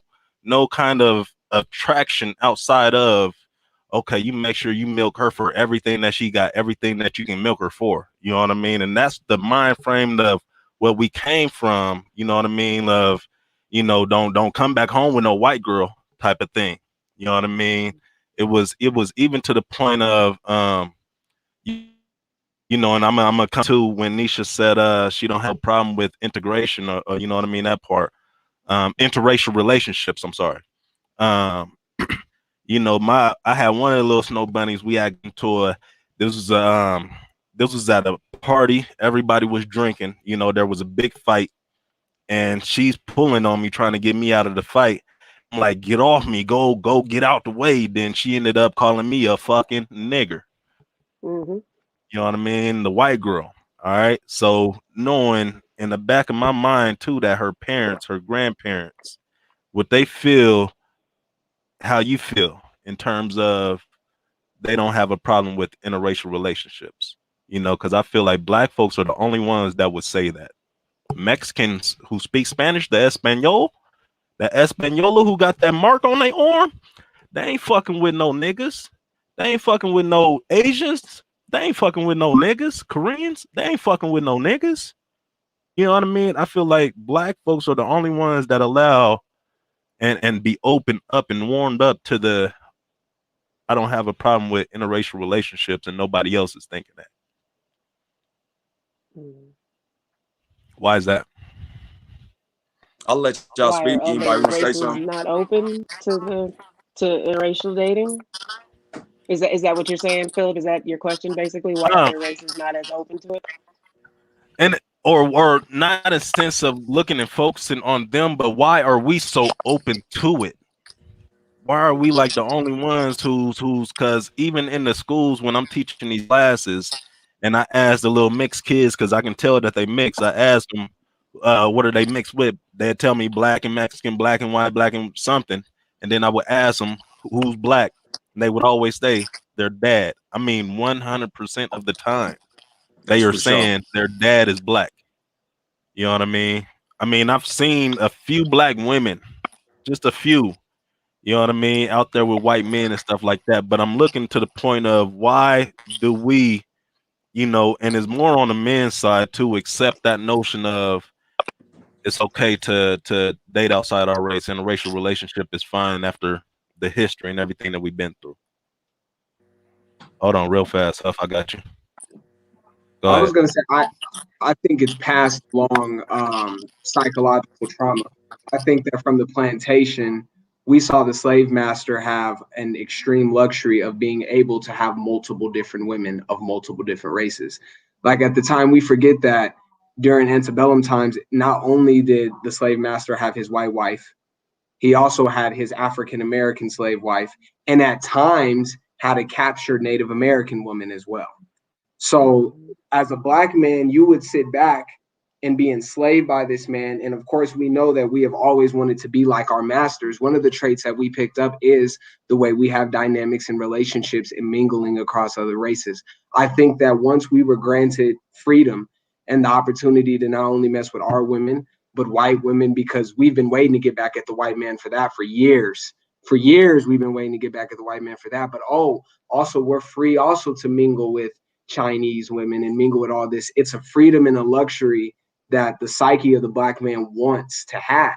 kind of attraction outside of, okay, you make sure you milk her for everything that she got, everything that you can milk her for. You know what I mean? And that's the mind frame of where we came from. You know what I mean? Of, don't come back home with no white girl type of thing. You know what I mean? it was even to the point of and I'm gonna come to when Nisha said she don't have a problem with integration or you know what I mean, that part. Interracial relationships, I'm sorry. Um I had one of the little snow bunnies. We had into a this was this was at a party. Everybody was drinking. There was a big fight, and she's pulling on me, trying to get me out of the fight. I'm like, get off me, go get out the way. Then she ended up calling me a fucking nigger. Mm-hmm. You know what I mean? The white girl. All right. So knowing in the back of my mind too that her parents, her grandparents, would they feel how you feel in terms of they don't have a problem with interracial relationships, because I feel like black folks are the only ones that would say that. Mexicans who speak Spanish, the Espanol who got that mark on their arm, they ain't fucking with no niggas. They ain't fucking with no Asians. They ain't fucking with no niggas. Koreans, they ain't fucking with no niggas. You know what I mean? I feel like black folks are the only ones that allow and be open up and warmed up to the I don't have a problem with interracial relationships, and nobody else is thinking that. Mm-hmm. Why is that? I'll let y'all Why are speak. Anybody other want to say races something? not open to interracial dating? Is that what you're saying, Philip? Is that your question basically? Why are Um, other races not as open to it? and or not a sense of looking and focusing on them, but why are we so open to it? Why are we like the only ones who's because even in the schools when I'm teaching these classes and I ask the little mixed kids because I can tell that they mix, I ask them what are they mixed with? They'd tell me black and Mexican, black and white, black and something, and then I would ask them who's black, and they would always say their dad. I mean 100% of the time they That's are for sure. saying their dad is black. You know what I mean? I mean, I've seen a few black women, just a few, you know what I mean, out there with white men and stuff like that. But I'm looking to the point of why do we, and it's more on the men's side to accept that notion of it's okay to date outside our race and a racial relationship is fine after the history and everything that we've been through. Hold on, real fast, Huff. I got you. Go I was ahead. gonna say I think it's past long psychological trauma. I think that from the plantation, we saw the slave master have an extreme luxury of being able to have multiple different women of multiple different races. Like at the time, we forget that during antebellum times, not only did the slave master have his white wife, he also had his African American slave wife, and at times had a captured Native American woman as well. So as a black man, you would sit back and be enslaved by this man. And of course, we know that we have always wanted to be like our masters. One of the traits that we picked up is the way we have dynamics and relationships and mingling across other races. I think that once we were granted freedom and the opportunity to not only mess with our women, but white women, because we've been waiting to get back at the white man for that for years. For years, we've been waiting to get back at the white man for that. But also we're free also to mingle with Chinese women and mingle with all this. It's a freedom and a luxury that the psyche of the black man wants to have,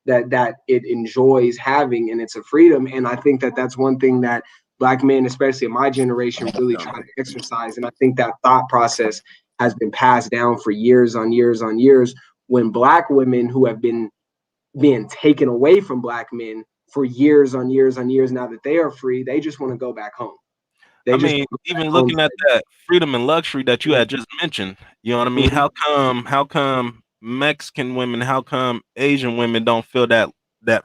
that it enjoys having, and it's a freedom. And I think that that's one thing that black men, especially in my generation, really try to exercise. And I think that thought process has been passed down for years on years on years. When black women who have been being taken away from black men for years on years on years, now that they are free, they just want to go back home. I They just mean, want to go back even home. looking at that freedom and luxury that you had just mentioned, you know what I mean? Mhm. How come Mexican women, how come Asian women don't feel that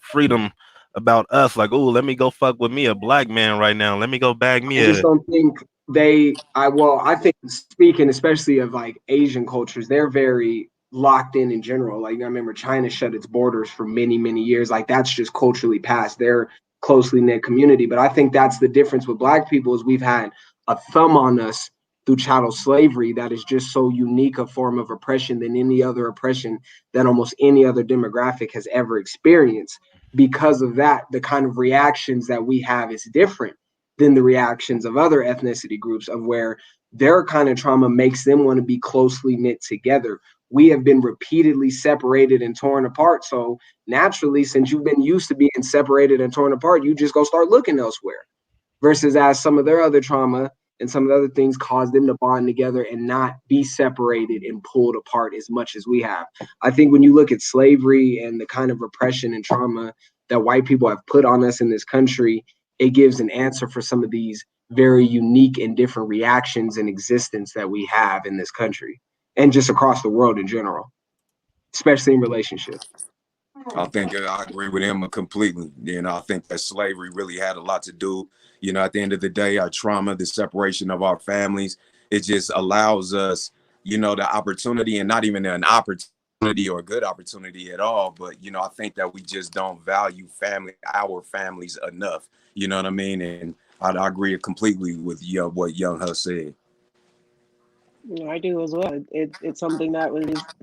freedom about us? Like, oh, let me go fuck with me a black man right now. Let me go bag me I just a don't think I think speaking especially of like Asian cultures, they're very locked in general. Like I remember China shut its borders for many, many years. Like that's just culturally past. They're closely knit community. But I think that's the difference with black people is we've had a thumb on us through chattel slavery that is just so unique a form of oppression than any other oppression that almost any other demographic has ever experienced. Because of that, the kind of reactions that we have is different than the reactions of other ethnicity groups of where their kind of trauma makes them want to be closely knit together. We have been repeatedly separated and torn apart. So naturally, since you've been used to being separated and torn apart, you just go start looking elsewhere versus as some of their other trauma and some of the other things cause them to bond together and not be separated and pulled apart as much as we have. I think when you look at slavery and the kind of repression and trauma that white people have put on us in this country, it gives an answer for some of these very unique and different reactions and existence that we have in this country and just across the world in general, especially in relationships. I think I agree with him completely. I think that slavery really had a lot to do. At the end of the day, our trauma, the separation of our families, it just allows us, the opportunity, and not even an opportunity or a good opportunity at all. But, I think that we just don't value our families enough. You know what I mean? And I agree completely with what Young Huss said. I do as well. It's something that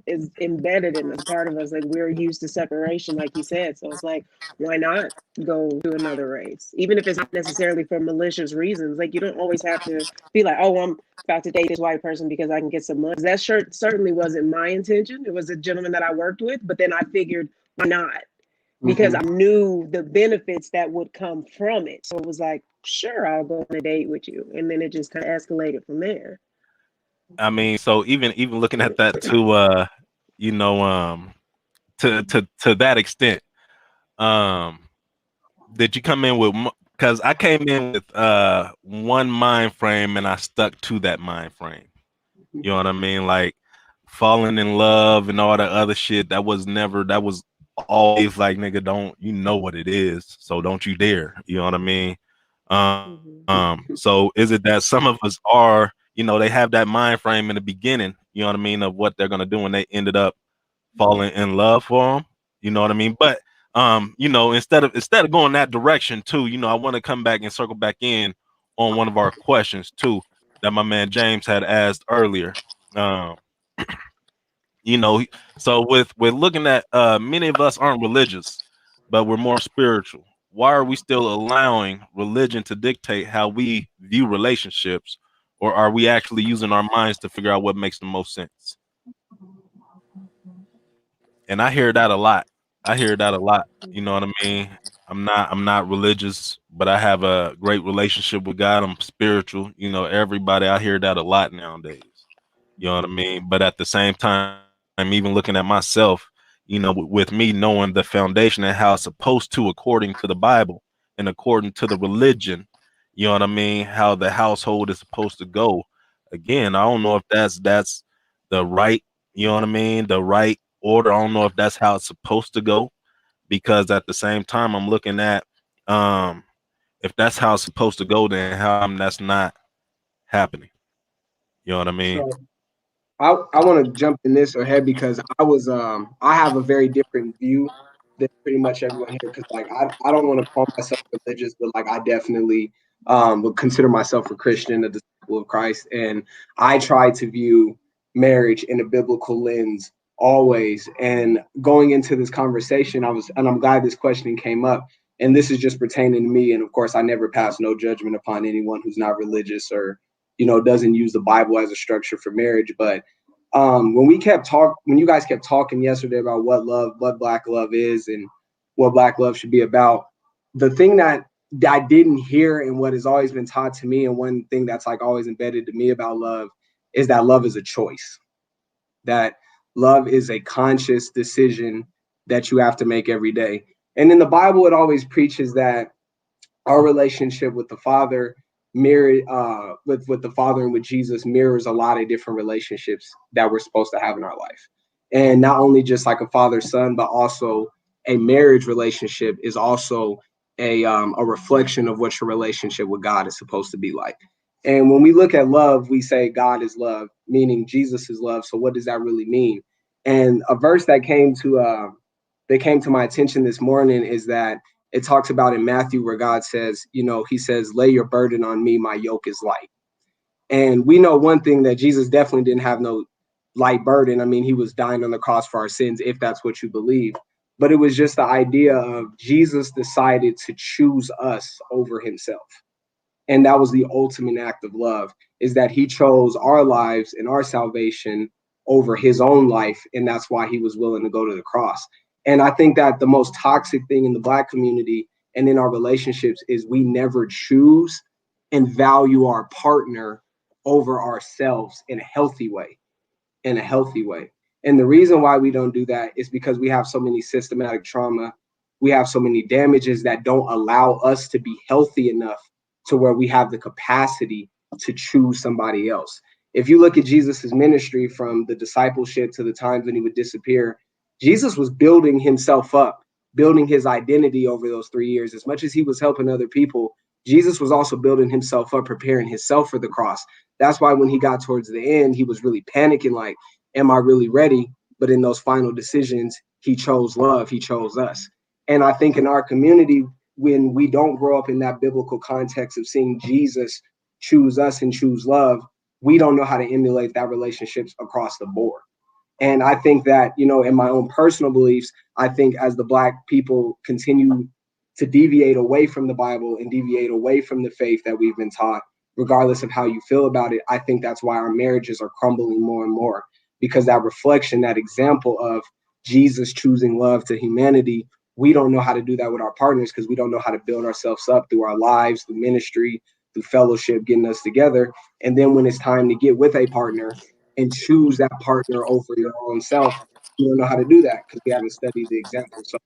is embedded in us, part of us. Like we're used to separation, like you said. So it's like, why not go to another race, even if it's not necessarily for malicious reasons? Like you don't always have to be like, oh, I'm about to date this white person because I can get some money. That certainly wasn't my intention. It was a gentleman that I worked with, but then I figured, why not? Because I knew the benefits that would come from it. So it was like, sure, I'll go on a date with you, and then it just kind of escalated from there. I mean, so even looking at that to you know, to that extent, um, did you come in with? Because I came in with one mind frame and I stuck to that mind frame. You know what I mean? Like falling in love and all that other shit. That was always like, nigga, don't you know what it is? So don't you dare. You know what I mean? So is it that some of us are, they have that mind frame in the beginning, you know what I mean, of what they're gonna do, and they ended up falling in love for them, you know what I mean? But instead of going that direction too, I want to come back and circle back in on one of our questions too that my man James had asked earlier. Um, so with looking at many of us aren't religious, but we're more spiritual. Why are we still allowing religion to dictate how we view relationships, or are we actually using our minds to figure out what makes the most sense? And I hear that a lot. You know what I mean? I'm not religious, but I have a great relationship with God. I'm spiritual. Everybody, I hear that a lot nowadays. You know what I mean? But at the same time, I'm even looking at myself, with me knowing the foundation and how it's supposed to, according to the Bible and according to the religion, you know what I mean? How the household is supposed to go. Again, I don't know if that's the right, you know what I mean? The right order. I don't know if that's how it's supposed to go, because at the same time, I'm looking at, if that's how it's supposed to go, then how come that's not happening? You know what I mean? So I want to jump in this ahead because I have a very different view than pretty much everyone here, because like I don't want to call myself religious, but like I definitely would consider myself a Christian, a disciple of Christ, and I try to view marriage in a biblical lens always. And going into this conversation, I'm glad this question came up, and this is just pertaining to me. And of course, I never pass no judgment upon anyone who's not religious or doesn't use the Bible as a structure for marriage. But when you guys kept talking yesterday about what Black love is and what Black love should be about, the thing that I didn't hear and what has always been taught to me, and one thing that's like always embedded to me about love, is that love is a choice, that love is a conscious decision that you have to make every day. And in the Bible, it always preaches that our relationship with the Father with the Father and with Jesus mirrors a lot of different relationships that we're supposed to have in our life. And not only just like a father-son, but also a marriage relationship is also a reflection of what your relationship with God is supposed to be like. And when we look at love, we say God is love, meaning Jesus is love. So what does that really mean? And a verse that came to my attention this morning is that it talks about in Matthew where God says, he says, lay your burden on me, my yoke is light. And we know one thing, that Jesus definitely didn't have no light burden. I mean, he was dying on the cross for our sins, if that's what you believe. But it was just the idea of Jesus decided to choose us over himself. And that was the ultimate act of love, is that he chose our lives and our salvation over his own life. And that's why he was willing to go to the cross. And I think that the most toxic thing in the Black community and in our relationships is we never choose and value our partner over ourselves in a healthy way, in a healthy way. And the reason why we don't do that is because we have so many systematic trauma. We have so many damages that don't allow us to be healthy enough to where we have the capacity to choose somebody else. If you look at Jesus's ministry from the discipleship to the times when he would disappear, Jesus was building himself up, building his identity over those 3 years. As much as he was helping other people, Jesus was also building himself up, preparing himself for the cross. That's why when he got towards the end, he was really panicking, like, am I really ready? But in those final decisions, he chose love. He chose us. And I think in our community, when we don't grow up in that biblical context of seeing Jesus choose us and choose love, we don't know how to emulate that relationships across the board. And I think that, in my own personal beliefs, I think as the Black people continue to deviate away from the Bible and deviate away from the faith that we've been taught, regardless of how you feel about it, I think that's why our marriages are crumbling more and more, because that reflection, that example of Jesus choosing love to humanity, we don't know how to do that with our partners because we don't know how to build ourselves up through our lives, through ministry, through fellowship, getting us together. And then when it's time to get with a partner and choose that partner over your own self, you don't know how to do that because we haven't studied the example. So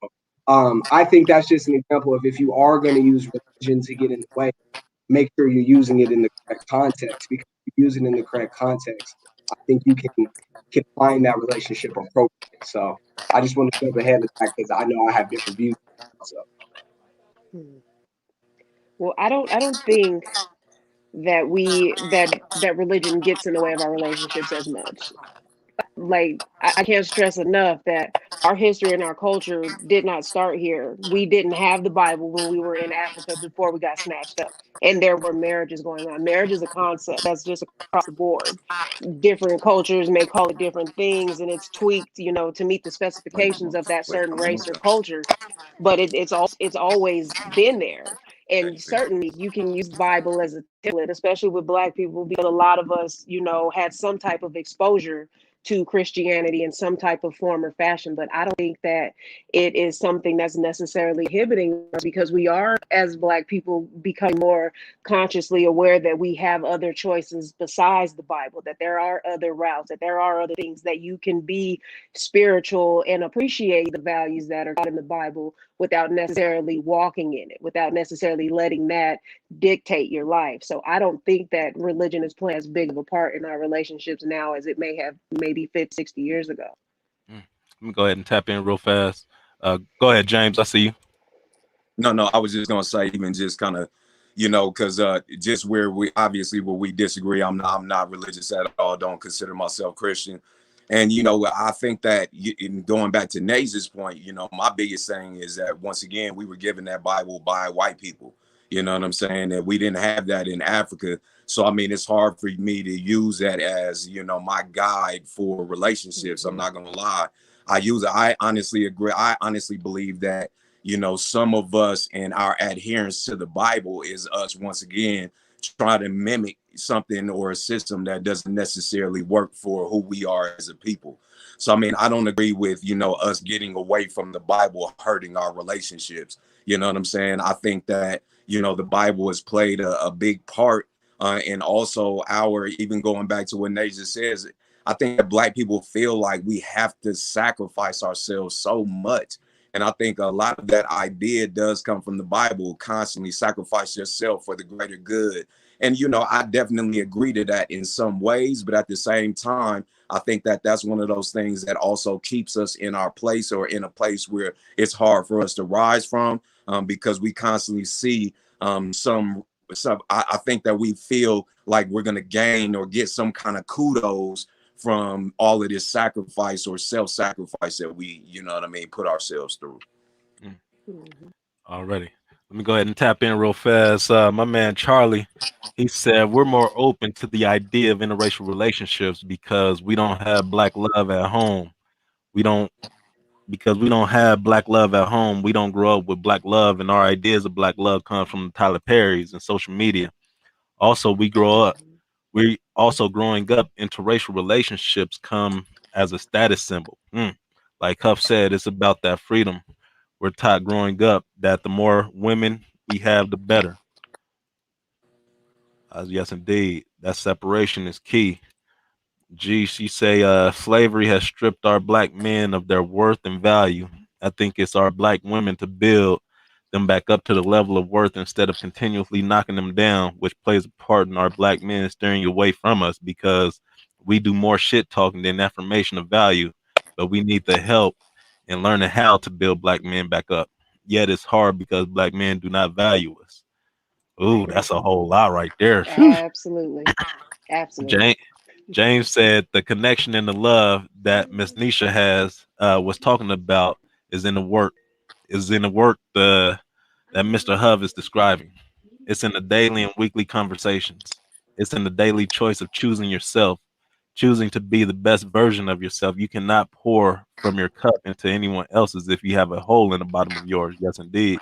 I think that's just an example of, if you are going to use religion to get in the way, make sure you're using it in the correct context, because if you use it in the correct context, I think you can find that relationship appropriate. So I just want to jump ahead of that because I know I have different views. So. Hmm. Well, I don't think that that religion gets in the way of our relationships as much. Like I can't stress enough that our history and our culture did not start here. We didn't have the Bible when we were in Africa before we got snatched up, and there were marriages going on. Marriage is a concept that's just across the board. Different cultures may call it different things, and it's tweaked, to meet the Wait, come specifications on. of that Wait, certain come on. race or culture. But it's always been there. Hey, And certainly you can use the Bible as a template, especially with Black people, because a lot of us, had some type of exposure to Christianity in some type of form or fashion. But I don't think that it is something that's necessarily inhibiting us, because we are, as Black people, becoming more consciously aware that we have other choices besides the Bible, that there are other routes, that there are other things that you can be spiritual and appreciate the values that are taught in the Bible without necessarily walking in it, without necessarily letting that dictate your life. So I don't think that religion is playing as big of a part in our relationships now as it may have maybe 50, 60 years ago. Let me go ahead and tap in real fast. Go ahead, James. I see you. No, I was just gonna say, even just kind of, because just where we disagree, I'm not religious at all. Don't consider myself Christian, and I think that in going back to Naze's point, my biggest thing is that once again we were given that Bible by white people. You know what I'm saying? That we didn't have that in Africa. So I mean, it's hard for me to use that as my guide for relationships. I'm Mm-hmm. not gonna lie. I use it. I honestly agree. I honestly believe that some of us and our adherence to the Bible is us once again trying to mimic something or a system that doesn't necessarily work for who we are as a people. So I mean, I don't agree with us getting away from the Bible hurting our relationships. You know what I'm saying? I think that the Bible has played a big part, and also our, even going back to what Naja says, I think that Black people feel like we have to sacrifice ourselves so much, and I think a lot of that idea does come from the Bible: constantly sacrifice yourself for the greater good. And, I definitely agree to that in some ways. But at the same time, I think that that's one of those things that also keeps us in our place, or in a place where it's hard for us to rise from, because we constantly see some. I think that we feel like we're going to gain or get some kind of kudos from all of this sacrifice or self-sacrifice that we, what I mean, put ourselves through. Mm, Mm-hmm. already. Let me go ahead and tap in real fast. My man Charlie, he said we're more open to the idea of interracial relationships because we don't have black love at home. We don't because we don't have black love at home. We don't grow up with black love, and our ideas of black love come from Tyler Perry's and social media. Also, we also growing up, interracial relationships come as a status symbol. Like Huff said, it's about that freedom. We're taught growing up that the more women we have, the better. Yes, indeed. That separation is key. G, she say, slavery has stripped our black men of their worth and value. I think it's our black women to build them back up to the level of worth instead of continuously knocking them down, which plays a part in our black men steering away from us because we do more shit talking than affirmation of value. But we need the help in learning how to build black men back up. Yet it's hard because black men do not value us. Ooh, that's a whole lot right there. Phew. Absolutely. Absolutely. James, James said the connection and the love that Miss Nisha has was talking about is in the work, that Mr. Hove is describing. It's in the daily and weekly conversations. It's in the daily choice of choosing yourself, choosing to be the best version of yourself. You cannot pour from your cup into anyone else's if you have a hole in the bottom of yours. Yes, indeed.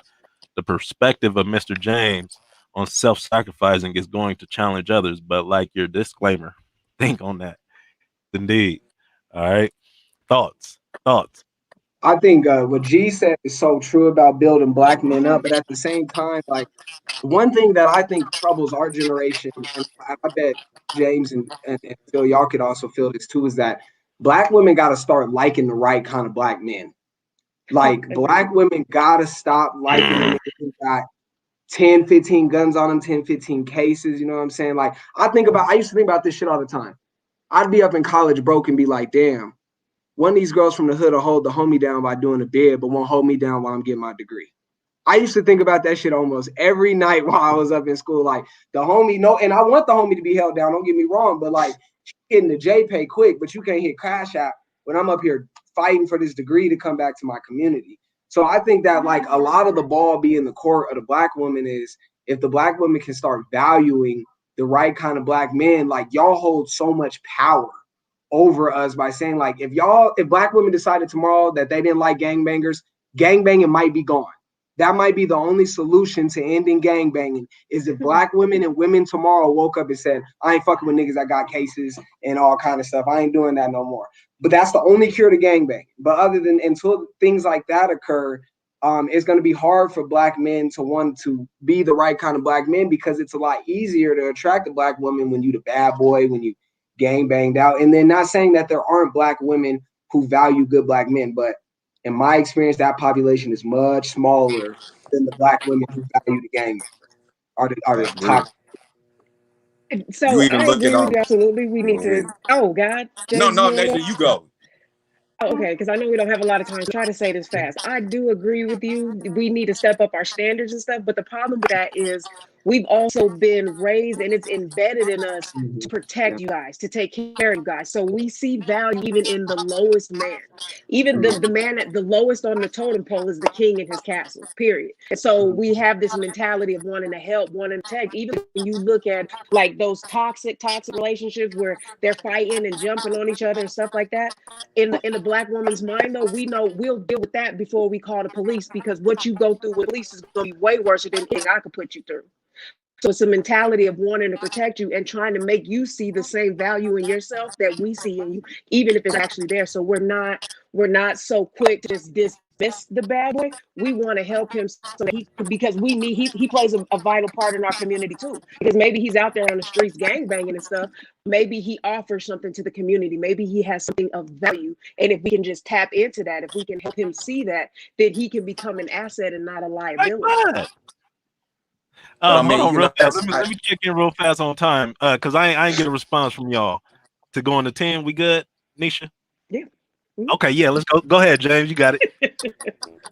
The perspective of Mr. James on self-sacrificing is going to challenge others, but like your disclaimer, think on that. Indeed. All right. Thoughts. Thoughts. I think what G said is so true about building black men up, but at the same time, like one thing that I think troubles our generation, and I bet James and Phil, y'all could also feel this too, is that black women got to start liking the right kind of black men. Like black women got to stop liking the niggas who got 10, 15 guns on them, 10, 15 cases. You know what I'm saying? Like I used to think about this shit all the time. I'd be up in college broke and be like, damn, one of these girls from the hood will hold the homie down by doing a bid, but won't hold me down while I'm getting my degree. I used to think about that shit almost every night while I was up in school. Like the homie, no, and I want the homie to be held down. Don't get me wrong, but like getting the J pay quick, but you can't hit Cash App when I'm up here fighting for this degree to come back to my community. So I think that like a lot of the ball be in the court of the black woman is if the black women can start valuing the right kind of black men, like y'all hold so much power over us by saying like if black women decided tomorrow that they didn't like gangbangers, gangbanging might be gone. That might be the only solution to ending gangbanging is if black women and women tomorrow woke up and said, I ain't fucking with niggas that got cases and all kind of stuff. I ain't doing that no more. But that's the only cure to gangbanging. But other than until things like that occur, it's going to be hard for black men to want to be the right kind of black men because it's a lot easier to attract a black woman when you the bad boy, when you gang banged out. And then not saying that there aren't black women who value good black men, but in my experience, that population is much smaller than the black women who value the gang are I the agree. top. You So even I look at agree with you. Absolutely. We Go need ahead. to. Oh, God. No, James, you no, want to Nathan, go? you go. Oh, okay, because I know we don't have a lot of time. Try to say this fast. I do agree with you. We need to step up our standards and stuff. But the problem with that is we've also been raised and it's embedded in us to Yeah. protect you guys, to take care of you guys. So we see value even in the lowest man. Even the man at the lowest on the totem pole is the king in his castle, period. And so we have this mentality of wanting to help, wanting to protect. Even when you look at like those toxic relationships where they're fighting and jumping on each other and stuff like that in the black woman's mind though, we know we'll deal with that before we call the police because what you go through with police is going to be way worse than anything I could put you through. So it's a mentality of wanting to protect you and trying to make you see the same value in yourself that we see in you, even if it's actually there. So we're not so quick to just dismiss the bad boy. We want to help him so that because we need he plays a vital part in our community too. Because maybe he's out there on the streets gang banging and stuff. Maybe he offers something to the community. Maybe he has something of value. And if we can just tap into that, if we can help him see that, then he can become an asset and not a Like liability. what? But I Hold mean, on you real know, fast. Let me check in real fast on time. Cause I ain't get a response from y'all. To go on to 10, we good, Nisha? Yeah. Okay, yeah, let's go. Go ahead, James. You got it.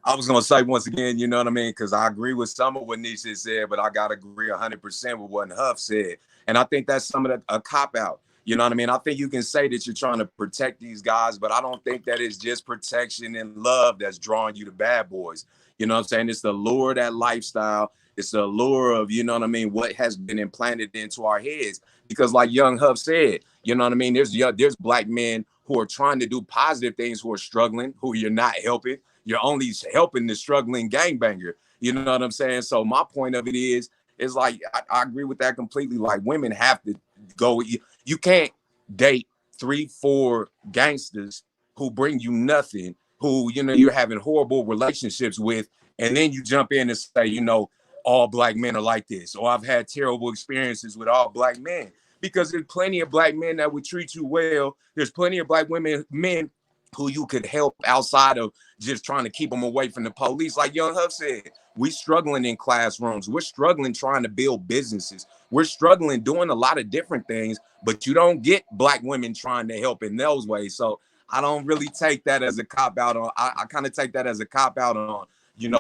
I was gonna say once again, you know what I mean? Because I agree with some of what Nisha said, but I gotta agree 100% with what Huff said. And I think that's some of a cop out. You know what I mean? I think you can say that you're trying to protect these guys, but I don't think that it's just protection and love that's drawing you to bad boys. You know what I'm saying? It's the allure of that lifestyle. It's the allure of, you know what I mean, what has been implanted into our heads. Because like Young Huff said, you know what I mean? There's black men who are trying to do positive things who are struggling, who you're not helping. You're only helping the struggling gangbanger. You know what I'm saying? So my point of it is like I agree with that completely. Like women have to go. You can't date 3-4 gangsters who bring you nothing, who you know you're having horrible relationships with, and then you jump in and say, you know, all black men are like this, or I've had terrible experiences with all black men. Because there's plenty of black men that would treat you well. There's plenty of black men who you could help outside of just trying to keep them away from the police. Like Young Huff said, we're struggling in classrooms. We're struggling trying to build businesses. We're struggling doing a lot of different things, but you don't get black women trying to help in those ways. So I don't really take that as a cop out on. I kind of take that as a cop out on,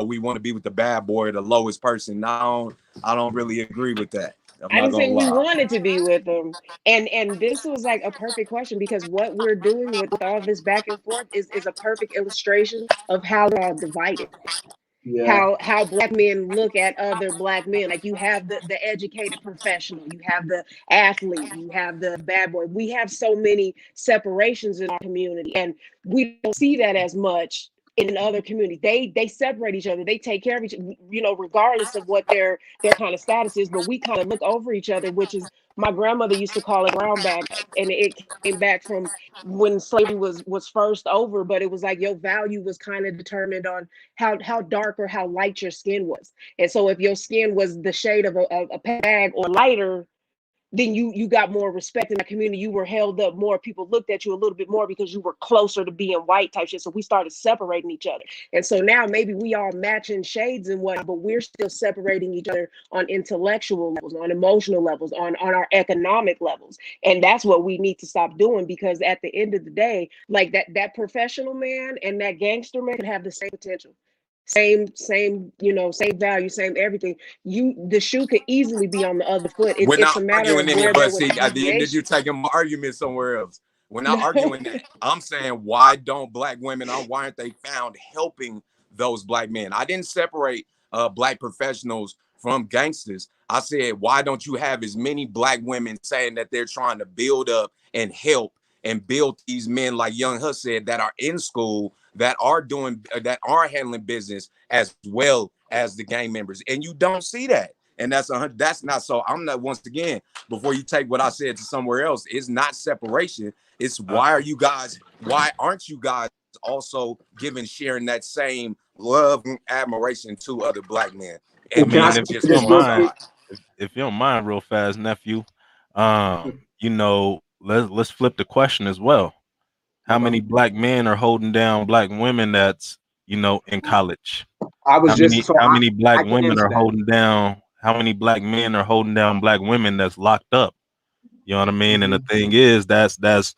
we want to be with the bad boy, the lowest person. I don't really agree with that. I'm I not didn't gonna say we lie. wanted to be with them. And this was like a perfect question, because what we're doing with all this back and forth is a perfect illustration of how they're all divided. Yeah. How black men look at other black men. Like, you have the educated professional, you have the athlete, you have the bad boy. We have so many separations in our community, and we don't see that as much in other communities. They separate each other, they take care of each other, regardless of what their kind of status is. But we kind of look over each other, which is, my grandmother used to call it brown bag, and it came back from when slavery was first over. But it was like your value was kind of determined on how dark or how light your skin was. And so if your skin was the shade of a bag or lighter, then you got more respect in the community. You were held up more. People looked at you a little bit more because you were closer to being white type shit. So we started separating each other. And so now maybe we all matching shades and what, but we're still separating each other on intellectual levels, on emotional levels, on our economic levels. And that's what we need to stop doing, because at the end of the day, like that professional man and that gangster man can have the same potential. Same value, same everything. The shoe could easily be on the other foot. We're It's a not matter arguing of any, where there but was see, you're deviation. taking my argument somewhere else. We're not arguing that. I'm saying, why don't black women, why aren't they found helping those black men? I didn't separate black professionals from gangsters. I said, why don't you have as many black women saying that they're trying to build up and help and build these men, like Young Huss said, that are in school, that are handling business as well as the gang members, and you don't see that. And that's not so. I'm not, once again, before you take what I said to somewhere else, it's not separation. It's why aren't you guys also sharing that same love and admiration to other black men? Well, And can mean, I not if speak just to you this don't one real mind, quick? side. if you don't mind, real fast, nephew, let's flip the question as well. How Okay. many black men are holding down black women that's in college? I was just so How many black I can women answer are that. holding down? How many black men are holding down black women that's locked up? You know what I mean? And the Mhm. thing is, that's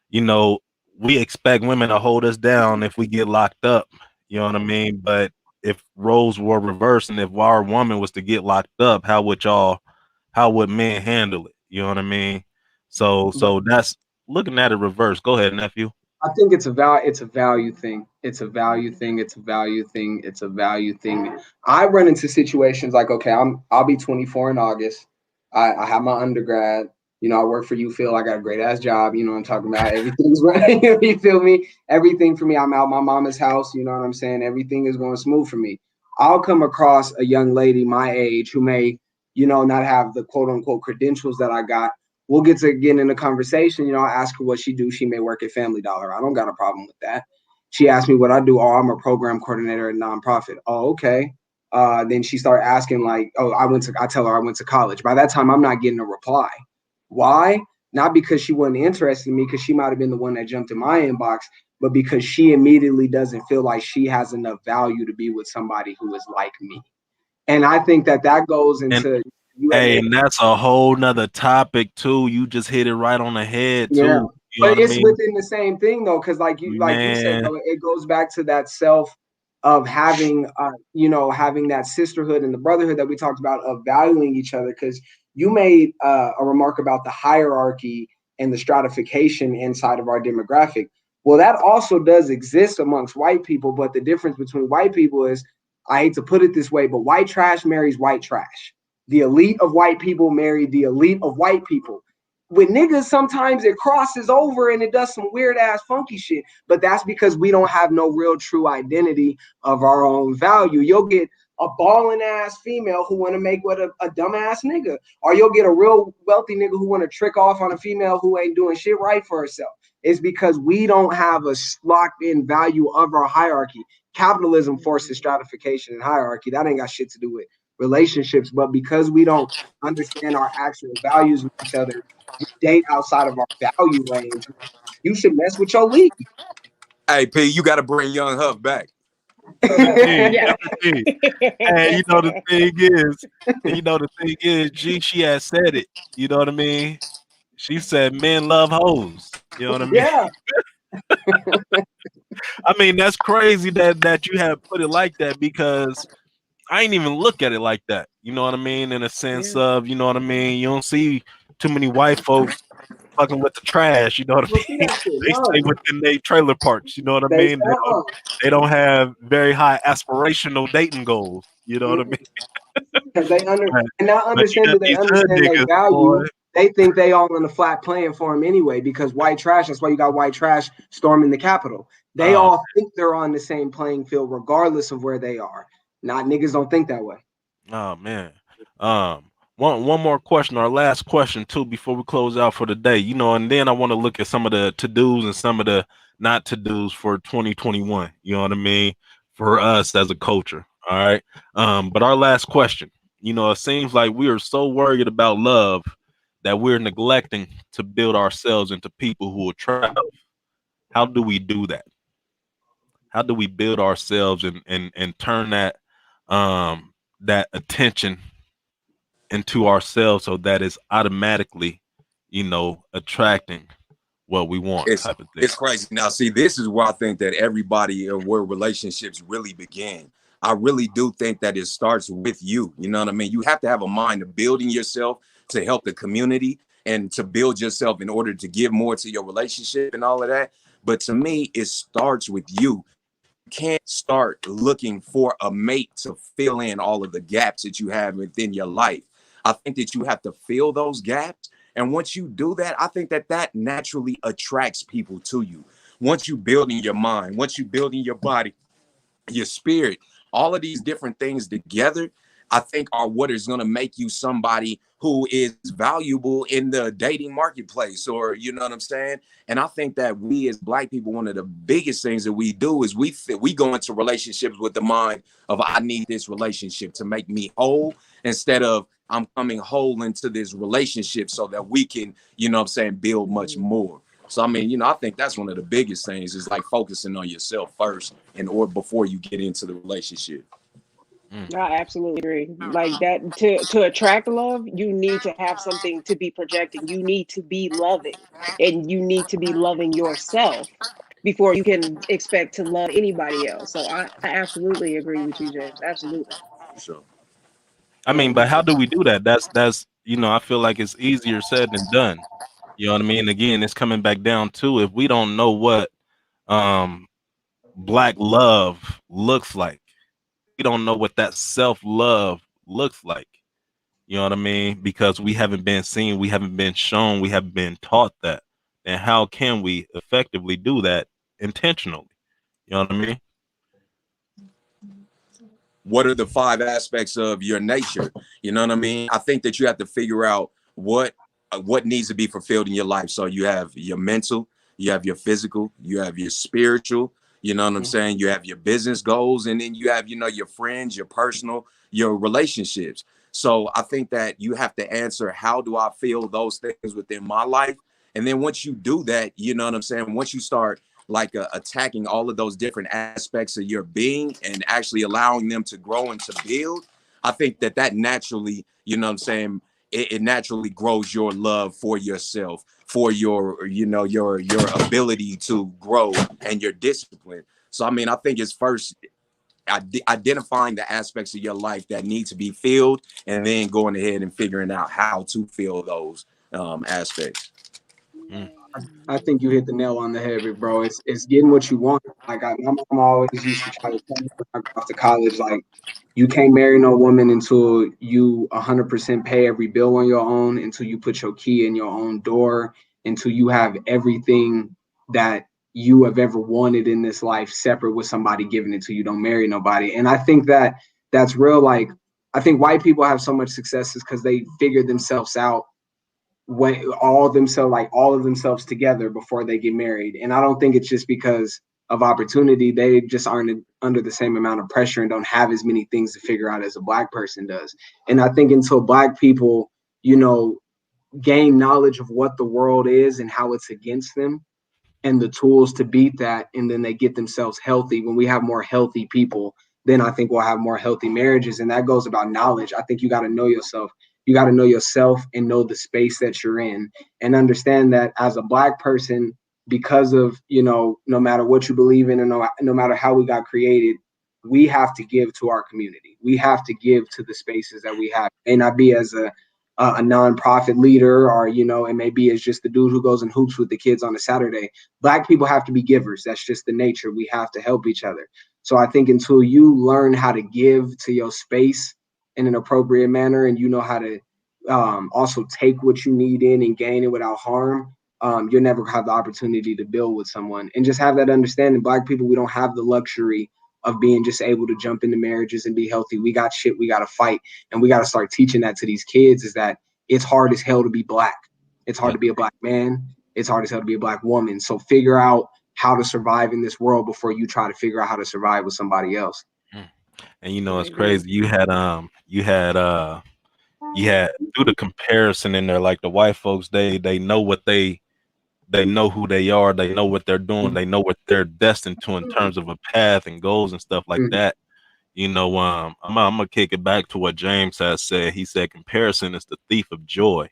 you know, we expect women to hold us down if we get locked up. You know what I mean? But if roles were reversed and if our woman was to get locked up, how would men handle it? You know what I mean? So that's looking at it reverse. Go ahead, nephew. I think it's a value thing. It's a value thing. It's a value thing. It's a value thing. I run into situations like, okay, I'll be 24 in August. I have my undergrad. I work for you, Phil. I got a great ass job. You know what I'm talking about. Everything's right. You feel me? Everything for me. I'm out my mama's house. You know what I'm saying? Everything is going smooth for me. I'll come across a young lady my age who may, not have the quote unquote credentials that I got. We'll get to get in a conversation. I ask her what she do. She may work at Family Dollar. I don't got a problem with that. She asked me what I do. Oh, I'm a program coordinator at a nonprofit. Oh, okay. Then she started asking like, oh, I tell her I went to college. By that time, I'm not getting a reply. Why? Not because she wasn't interested in me, because she might have been the one that jumped in my inbox, but because she immediately doesn't feel like she has enough value to be with somebody who is like me. And I think that goes And into hey, and that's a whole nother topic too. You just hit it right on the head yeah, too. You know but what I it's mean? within the same thing though, because like you said, Man, though, it goes back to that self of having having that sisterhood and the brotherhood that we talked about of valuing each other. Because you made a remark about the hierarchy and the stratification inside of our demographic. Well, that also does exist amongst white people, but the difference between white people is, I hate to put it this way, but white trash marries white trash. The elite of white people marry the elite of white people. With niggas, sometimes it crosses over and it does some weird ass funky shit. But that's because we don't have no real true identity of our own value. You'll get a balling ass female who want to make what a dumbass nigga, or you'll get a real wealthy nigga who want to trick off on a female who ain't doing shit right for herself. It's because we don't have a locked in value of our hierarchy. Capitalism forces stratification and hierarchy. That ain't got shit to do with relationships, but because we don't understand our actual values with each other, we date outside of our value range. You should mess with your league. Hey, P, you got to bring Young Huff back. Everything, Yeah. everything. And you know the thing is, G, she has said it. You know what I mean? She said men love hoes. You know what I mean? Yeah, I mean, that's crazy that you have put it like that because I ain't even look at it like that. You know what I mean? In a sense Yeah. of, you know what I mean? You don't see too many white folks fucking with the trash. You know what I well, see mean? that shit. They stay No, within their trailer parks. You know what I they mean? sell. They don't have very high aspirational dating goals. You know what I mean? Because they But, and not but you understand got that they these hood understand their niggas, boy. value. They think they all on the flat playing for them anyway. Because white trash. That's why you got white trash storming the Capitol. They Um, all think they're on the same playing field, regardless of where they are. Not niggas don't think that way. oh man. Um, one more question, our last question too, before we close out for the day. You know, and then I want to look at some of the to dos and some of the not to dos for 2021. You know what I mean? For us as a culture. All right. But our last question. You know, it seems like we are so worried about love that we're neglecting to build ourselves into people who will try. How do we do that? How do we build ourselves and turn that attention into ourselves so that is automatically, you know, attracting what we want It's type of thing. it's crazy. Now, see, this is where I think that everybody where relationships really begin. I really do think that it starts with you. You know what I mean? You have to have a mind of building yourself to help the community and to build yourself in order to give more to your relationship and all of that. But to me, it starts with you. Can't start looking for a mate to fill in all of the gaps that you have within your life. I think that you have to fill those gaps. And once you do that, I think that that naturally attracts people to you. Once you build in your mind, once you build in your body, your spirit, all of these different things together, I think are what is going to make you somebody who is valuable in the dating marketplace, or you know what I'm saying? And I think that we as black people, one of the biggest things that we do is we go into relationships with the mind of I need this relationship to make me whole, instead of I'm coming whole into this relationship so that we can, you know what I'm saying, build much more. So I mean, you know, I think that's one of the biggest things is like focusing on yourself first in order before you get into the relationship. Mm. I absolutely agree. Like that to attract love, you need to have something to be projecting. You need to be loving and you need to be loving yourself before you can expect to love anybody else. So I absolutely agree with you, James. Absolutely. So I mean, but how do we do that? That's you know, I feel like it's easier said than done. You know what I mean? Again, it's coming back down to if we don't know what um black love looks like. We don't know what that self-love looks like. You know what I mean? Because we haven't been seen, we haven't been shown, we haven't been taught that. And how can we effectively do that intentionally? You know what I mean? what are the five aspects of your nature? You know what I mean? I think that you have to figure out what needs to be fulfilled in your life. So you have your mental, you have your physical, you have your spiritual, you know what I'm saying? You have your business goals, and then you have, you know, your friends, your personal, your relationships. So I think that you have to answer, how do I feel those things within my life? And then once you do that, you know what I'm saying? Once you start like attacking all of those different aspects of your being and actually allowing them to grow and to build, I think that that naturally, you know what I'm saying, it naturally grows your love for yourself, for your, you know, your ability to grow and your discipline. So I mean, I think it's first identifying the aspects of your life that need to be filled, and then going ahead and figuring out how to fill those aspects. Mm. I think you hit the nail on the head, bro. It's getting what you want. Like my mom always used to try to tell me when I got off to college, like you can't marry no woman until you 100% pay every bill on your own, until you put your key in your own door, until you have everything that you have ever wanted in this life separate with somebody giving it to you. Don't marry nobody. And I think that that's real. Like I think white people have so much success is because they figure themselves out when all of themselves together before they get married. And I don't think it's just because of opportunity, they just aren't under the same amount of pressure and don't have as many things to figure out as a Black person does. And I think until Black people, you know, gain knowledge of what the world is and how it's against them, and the tools to beat that, and then they get themselves healthy. When we have more healthy people, then I think we'll have more healthy marriages. And that goes about knowledge. I think you got to know yourself. You got to know yourself and know the space that you're in, and understand that as a Black person, because of, you know, no matter what you believe in, and no matter how we got created, we have to give to our community. We have to give to the spaces that we have. It may not be as a nonprofit leader, or, you know, it may be as just the dude who goes and hoops with the kids on a Saturday. Black people have to be givers. That's just the nature. We have to help each other. So I think until you learn how to give to your space in an appropriate manner, and you know how to also take what you need in and gain it without harm, you'll never have the opportunity to build with someone. And just have that understanding. Black people, we don't have the luxury of being just able to jump into marriages and be healthy. We got shit we got to fight, and we got to start teaching that to these kids, is that it's hard as hell to be Black. It's hard to be a Black man. It's hard as hell to be a Black woman. So figure out how to survive in this world before you try to figure out how to survive with somebody else. And you know, it's crazy. You had through the comparison in there, like the white folks, they know what they know who they are, they know what they're doing, they know what they're destined to in terms of a path and goals and stuff like that. You know, I'm gonna kick it back to what James has said. He said comparison is the thief of joy.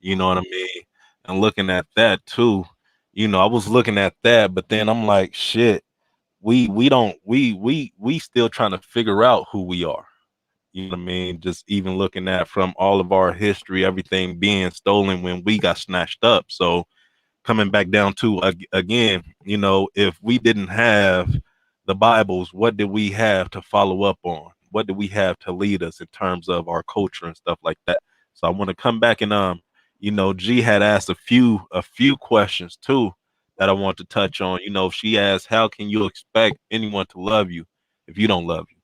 You know what I mean? And looking at that too, you know, I was looking at that, but then I'm like, shit, we still trying to figure out who we are. You know what I mean? Just even looking at from all of our history, everything being stolen when we got snatched up. So coming back down to again, you know, if we didn't have the Bibles, what did we have to follow up on? What do we have to lead us in terms of our culture and stuff like that? So I want to come back and you know, G had asked a few questions too that I want to touch on. You know, she asked, how can you expect anyone to love you if you don't love you?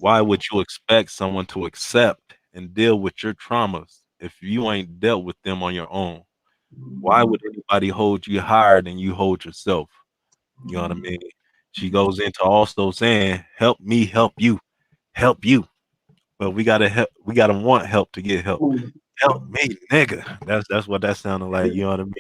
Why would you expect someone to accept and deal with your traumas if you ain't dealt with them on your own? Why would anybody hold you higher than you hold yourself? You know what I mean? She goes into also saying, help me help you, help you. But we gotta help, we gotta want help to get help. Help me, nigga. That's what that sounded like, you know what I mean?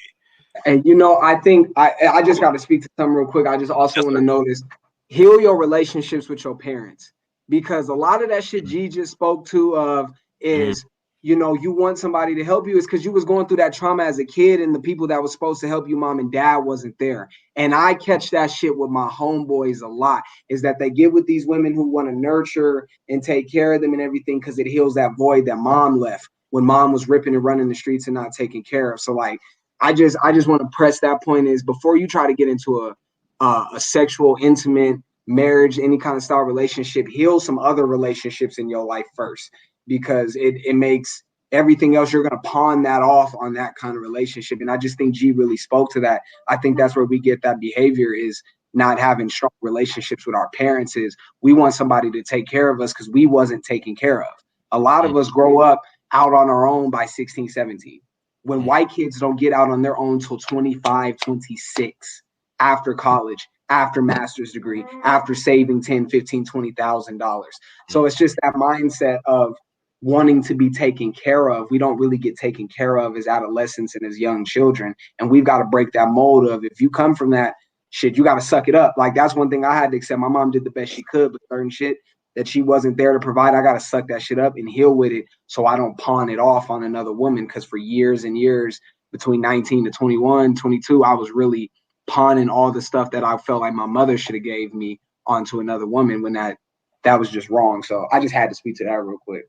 And you know, I think I just got to speak to something real quick. I just also Yes, want sir. to notice, heal your relationships with your parents, because a lot of that shit G just spoke to of Mhm. is, you know, you want somebody to help you is because you was going through that trauma as a kid, and the people that was supposed to help you, mom and dad, wasn't there. And I catch that shit with my homeboys a lot, is that they get with these women who want to nurture and take care of them and everything because it heals that void that mom left when mom was ripping and running the streets and not taken care of. So like, I just want to press that point, is before you try to get into a sexual, intimate marriage, any kind of style relationship, heal some other relationships in your life first, because it makes everything else, you're going to pawn that off on that kind of relationship. And I just think G really spoke to that. I think that's where we get that behavior, is not having strong relationships with our parents, is we want somebody to take care of us because we wasn't taken care of. A lot of us grow up out on our own by 16, 17. When white kids don't get out on their own till 25, 26, after college, after master's degree, after saving 10, 15, $20,000. So it's just that mindset of wanting to be taken care of. We don't really get taken care of as adolescents and as young children. And we've got to break that mold of, if you come from that shit, you got to suck it up. Like, that's one thing I had to accept. My mom did the best she could, but certain shit that she wasn't there to provide, I got to suck that shit up and heal with it, so I don't pawn it off on another woman. Because for years and years, between 19 to 21, 22, I was really pawning all the stuff that I felt like my mother should have gave me onto another woman, when that was just wrong. So I just had to speak to that real quick.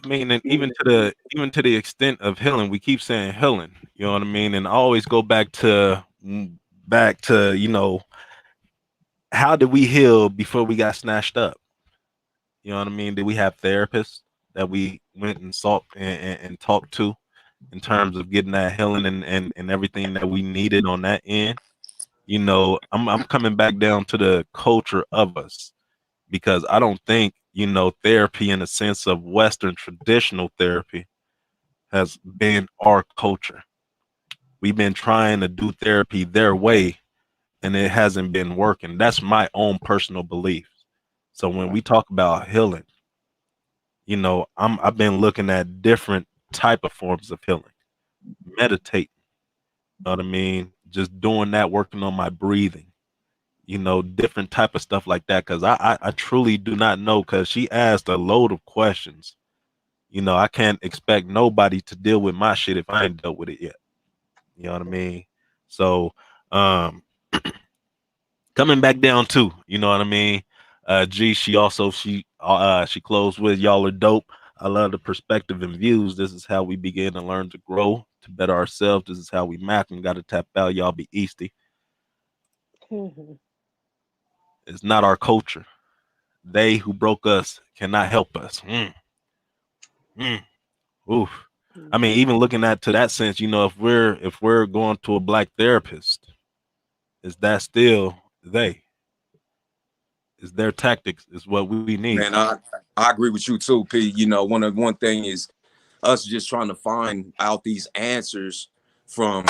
I mean, and even to the extent of healing, we keep saying healing, you know what I mean? And I always go back to, you know, how did we heal before we got snatched up? You know what I mean? Did we have therapists that we went and sought and talked to in terms of getting that healing and everything that we needed on that end? You know, I'm coming back down to the culture of us, because I don't think, you know, therapy in the sense of Western traditional therapy has been our culture. We've been trying to do therapy their way and it hasn't been working. That's my own personal belief. So when we talk about healing, you know, I've been looking at different type of forms of healing. Meditate, you know what I mean? Just doing that, working on my breathing, you know, different type of stuff like that. Cause I truly do not know, cause she asked a load of questions. You know, I can't expect nobody to deal with my shit if I ain't dealt with it yet. You know what I mean? So um coming back down to, you know what I mean? G, she closed with y'all are dope. I love the perspective and views. This is how we begin to learn to grow, to better ourselves. This is how we map and gotta tap out. Y'all be Easty. Mhm. It's not our culture. They who broke us cannot help us. Mm. Oof. I mean, even looking at to that sense, you know, if we're going to a black therapist, is that still they? Is their tactics is what we need? Man, I agree with you too, P. You know, one thing is us just trying to find out these answers from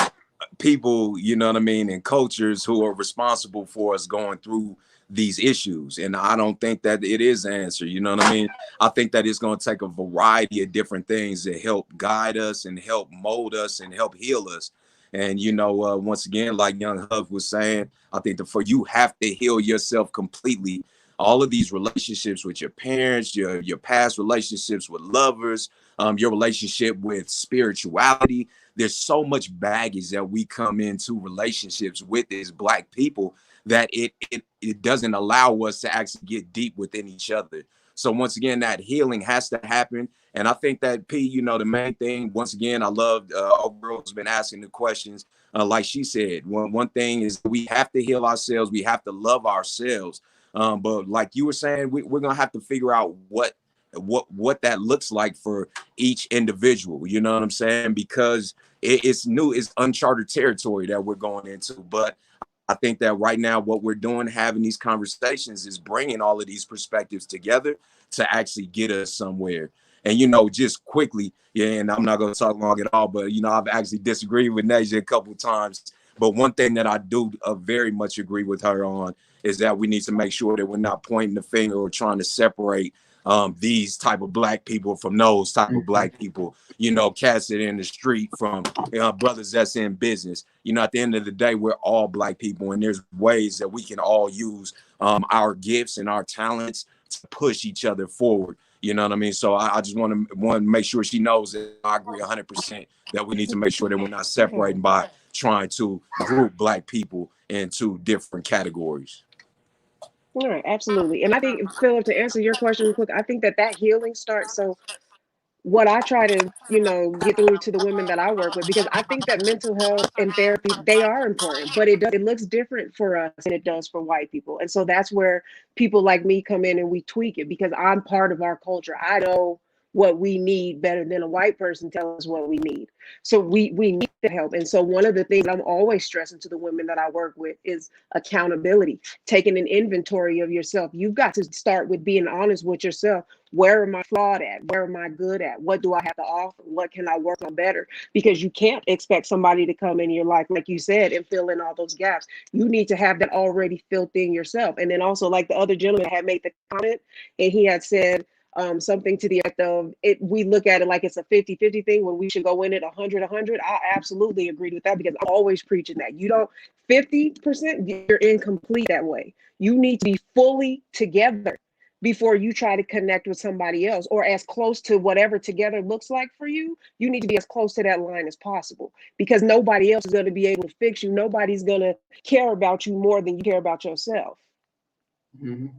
people, you know what I mean, and cultures who are responsible for us going through these issues. And I don't think that it is the answer, you know what I mean? I think that it's going to take a variety of different things to help guide us and help mold us and help heal us. And, you know, once again, like Young Hug was saying, I think that for you have to heal yourself completely. All of these relationships with your parents, your past relationships with lovers, your relationship with spirituality. There's so much baggage that we come into relationships with as Black people that it doesn't allow us to actually get deep within each other. So once again, that healing has to happen. And I think that P, you know, the main thing, once again, I love our girl's been asking the questions. Like she said, one thing is we have to heal ourselves. We have to love ourselves. But like you were saying, we're gonna have to figure out what that looks like for each individual. You know what I'm saying? Because it's new, it's uncharted territory that we're going into. But I think that right now, what we're doing, having these conversations, is bringing all of these perspectives together to actually get us somewhere. And, you know, just quickly, yeah, and I'm not going to talk long at all, but, you know, I've actually disagreed with Nasia a couple of times. But one thing that I do very much agree with her on is that we need to make sure that we're not pointing the finger or trying to separate these type of Black people from those type of Black people, you know, cats it in the street from brothers that's in business. You know, at the end of the day, we're all Black people, and there's ways that we can all use our gifts and our talents to push each other forward. You know what I mean? So I just want to make sure she knows that I agree 100% that we need to make sure that we're not separating by trying to group Black people into different categories. All right, absolutely. And I think, Philip, to answer your question real quick, I think that healing starts. So what I try to, get through to the women that I work with, because I think that mental health and therapy, they are important, but it looks different for us than it does for white people. And so that's where people like me come in and we tweak it, because I'm part of our culture. I know what we need better than a white person tells us what we need. So we need the help. And so one of the things I'm always stressing to the women that I work with is accountability, taking an inventory of yourself. You've got to start with being honest with yourself. Where am I flawed at? Where am I good at? What do I have to offer? What can I work on better? Because you can't expect somebody to come in your life, like you said, and fill in all those gaps. You need to have that already filled in yourself. And then also, like the other gentleman had made the comment, and he had said something to the effect of, we look at it like it's a 50-50 thing when we should go in at 100-100. I absolutely agreed with that, because I'm always preaching that. You don't 50%, you're incomplete that way. You need to be fully together before you try to connect with somebody else, or as close to whatever together looks like for you. You need to be as close to that line as possible, because nobody else is going to be able to fix you. Nobody's going to care about you more than you care about yourself. Mhm.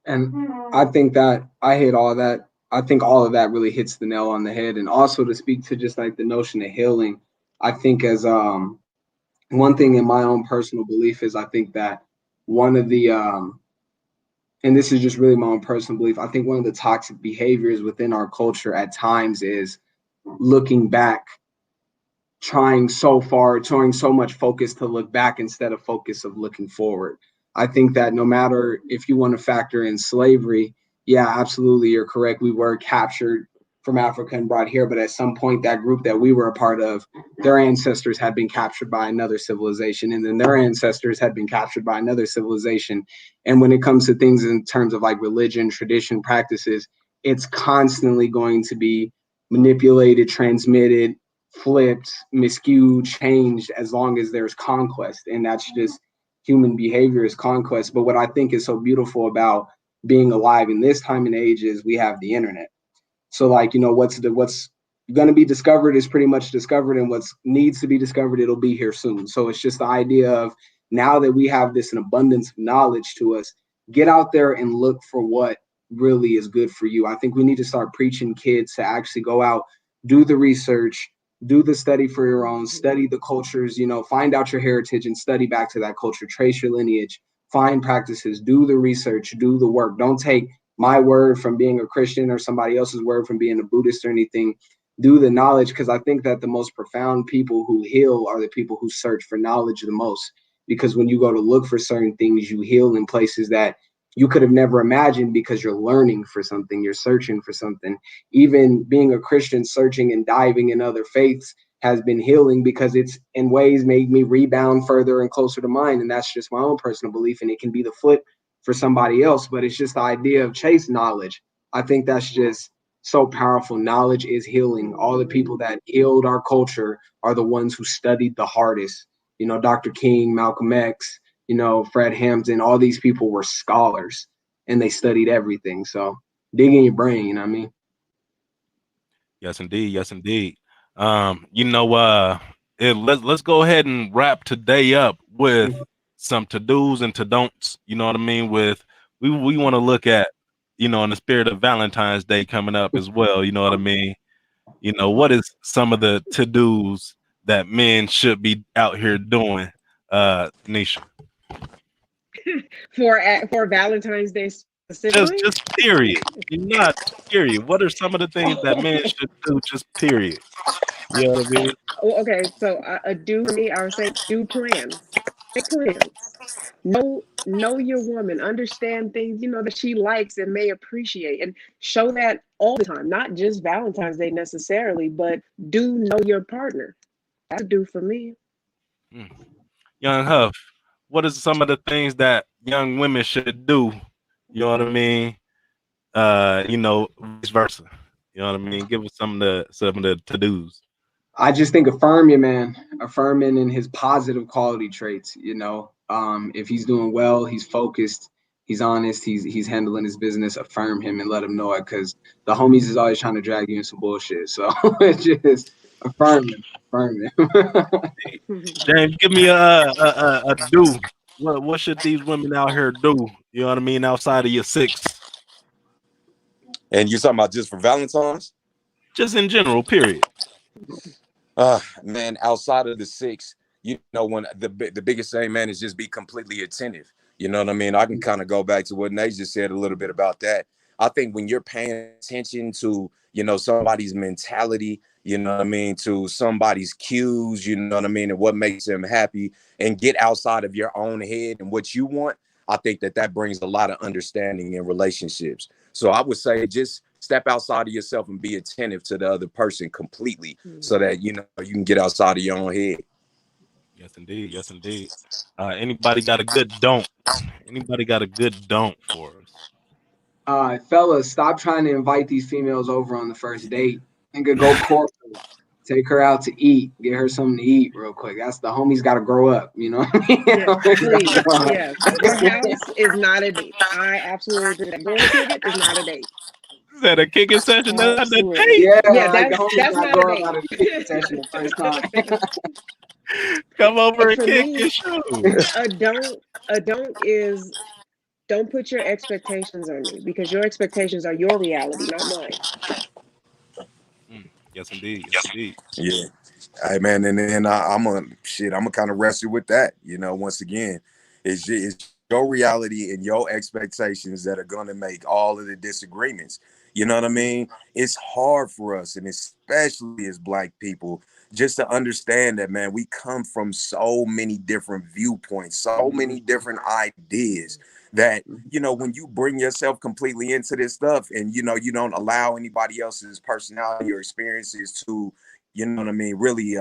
And I think that I hate all that. I think all of that really hits the nail on the head. And also to speak to just like the notion of healing, I think as one thing in my own personal belief is, I think that one of the and this is just really my own personal belief, I think one of the toxic behaviors within our culture at times is looking back, trying so much focus to look back instead of focus of looking forward. I think that no matter if you want to factor in slavery, yeah, absolutely, you're correct. We were captured from Africa and brought here, but at some point that group that we were a part of, their ancestors had been captured by another civilization, and then their ancestors had been captured by another civilization. And when it comes to things in terms of like religion, tradition, practices, it's constantly going to be manipulated, transmitted, flipped, miscued, changed as long as there's conquest. And that's just human behavior is conquest. But what I think is so beautiful about being alive in this time and age is we have the internet. So like, what's going to be discovered is pretty much discovered, and what's needs to be discovered, it'll be here soon. So it's just the idea of now that we have this an abundance of knowledge to us, get out there and look for what really is good for you. I think we need to start preaching kids to actually go out, do the research, do the study for your own, study the cultures, find out your heritage and study back to that culture, trace your lineage, find practices, do the research, do the work. Don't take my word from being a Christian or somebody else's word from being a Buddhist or anything. Do the knowledge, because I think that the most profound people who heal are the people who search for knowledge the most. Because when you go to look for certain things, you heal in places that you could have never imagined, because you're learning for something, you're searching for something. Even being a Christian, searching and diving in other faiths has been healing, because it's in ways made me rebound further and closer to mine. And that's just my own personal belief. And it can be the flip for somebody else, but it's just the idea of chase knowledge. I think that's just so powerful. Knowledge is healing. All the people that healed our culture are the ones who studied the hardest. Dr. King, Malcolm X, Fred Hampton, all these people were scholars and they studied everything. So dig in your brain, you know what I mean? Yes, indeed. Yes, indeed. Let's go ahead and wrap today up with some to-dos and to-don'ts. You know what I mean? We want to look at, in the spirit of Valentine's Day coming up as well. You know what I mean? What is some of the to-dos that men should be out here doing, Nisha? For Valentine's Day specifically? Just period. Not period. What are some of the things that men should do? Just period. You know what I mean? Well, okay, so a do for me, I would say do plans. Make plans. Know your woman. Understand things that she likes and may appreciate, and show that all the time. Not just Valentine's Day necessarily, but do know your partner. That's a do for me. Young Huff, what is some of the things that young women should do? You know what I mean? Vice versa. You know what I mean? Give us some of the to-dos. I just think affirm your man, affirm him in his positive quality traits. If he's doing well, he's focused, he's honest, he's handling his business, affirm him and let him know it, because the homies is always trying to drag you in some bullshit. So just affirm him. James, give me a do. What should these women out here do? You know what I mean? Outside of your six. And you're talking about just for Valentine's? Just in general, period. Man, outside of the six, when the biggest thing, man, is just be completely attentive. You know what I mean? I can kind of go back to what Nate just said a little bit about that. I think when you're paying attention to, somebody's mentality, you know what I mean, to somebody's cues, you know what I mean, and what makes them happy, and get outside of your own head and what you want, I think that brings a lot of understanding in relationships. So I would say just step outside of yourself and be attentive to the other person completely, so that, you can get outside of your own head. Yes, indeed. Yes, indeed. Anybody got a good don't? Anybody got a good don't for us? Fellas, stop trying to invite these females over on the first date. And go corporate. Take her out to eat. Get her something to eat real quick. That's the homies got to grow up, you know what I mean? Yes, please. Yes. Your house is not a date. I absolutely agree. That going to kick it is not a date. Is that a kicking session? That's a date. Yeah, like the homies that's got to not a grow date. up out of the kicking session the first time. Come over and For kick me, your shoes. a don't is don't put your expectations on me, because your expectations are your reality, not mine. Yes, indeed. Yes, indeed. Yeah. Hey, man, and then I'm gonna kind of wrestle with that. Once again, it's your reality and your expectations that are gonna make all of the disagreements. You know what I mean? It's hard for us, and especially as Black people, just to understand that, man, we come from so many different viewpoints, so many different ideas, that, you know, when you bring yourself completely into this stuff and, you know, you don't allow anybody else's personality or experiences to, you know what I mean, really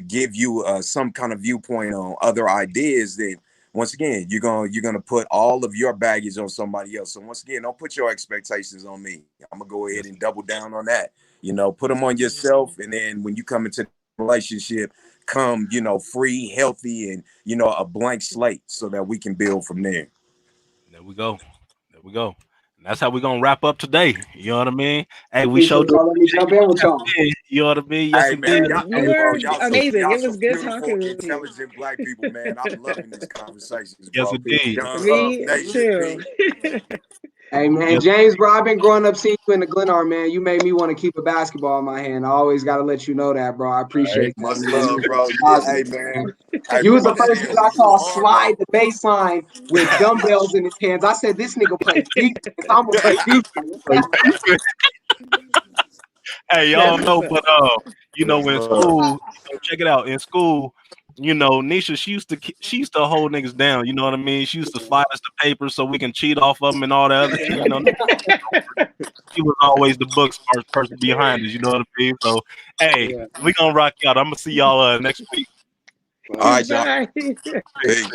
give you some kind of viewpoint on other ideas, then once again, you're gonna put all of your baggage on somebody else. So once again, don't put your expectations on me. I'm gonna go ahead and double down on that. You know, put them on yourself, and then when you come into the relationship, come, you know, free, healthy, and, you know, a blank slate, so that we can build from there. There we go. There we go. And that's how we're gonna wrap up today. You know what I mean? Hey, we Appreciate showed y'all. Let me jump in with y'all. you know what I mean? Yes, Hey man, indeed. y'all, You hey bro, were amazing. y'all It was some good beautiful, talking with you. intelligent black people, man. I'm loving these conversations, Yes, bro. indeed. Young Me Nation, too. Hey man, Yes, James, bro, I've been growing up seeing you in the Glenarm, man. You made me want to keep a basketball in my hand. I always got to let you know that, bro. I right. appreciate that, much man. love, You bro. was Yeah, positive, hey man. man. Hey, You was the hey, first and nigga I when you saw an armor, slide the baseline with dumbbells in his hands. I said, this nigga play defense. I'm gonna play defense. Hey, y'all That's what's know, up. but you know, much in love. school, you know, check it out. In school, you know, Nisha, she used to hold niggas down. You know what I mean? She used to slide us the papers so we can cheat off of them and all that other shit. You know, she was always the book smart person behind us. You know what I mean? So, hey, Yeah. we gonna rock out. I'm gonna see y'all next week. All right, y'all. Bye. Peace.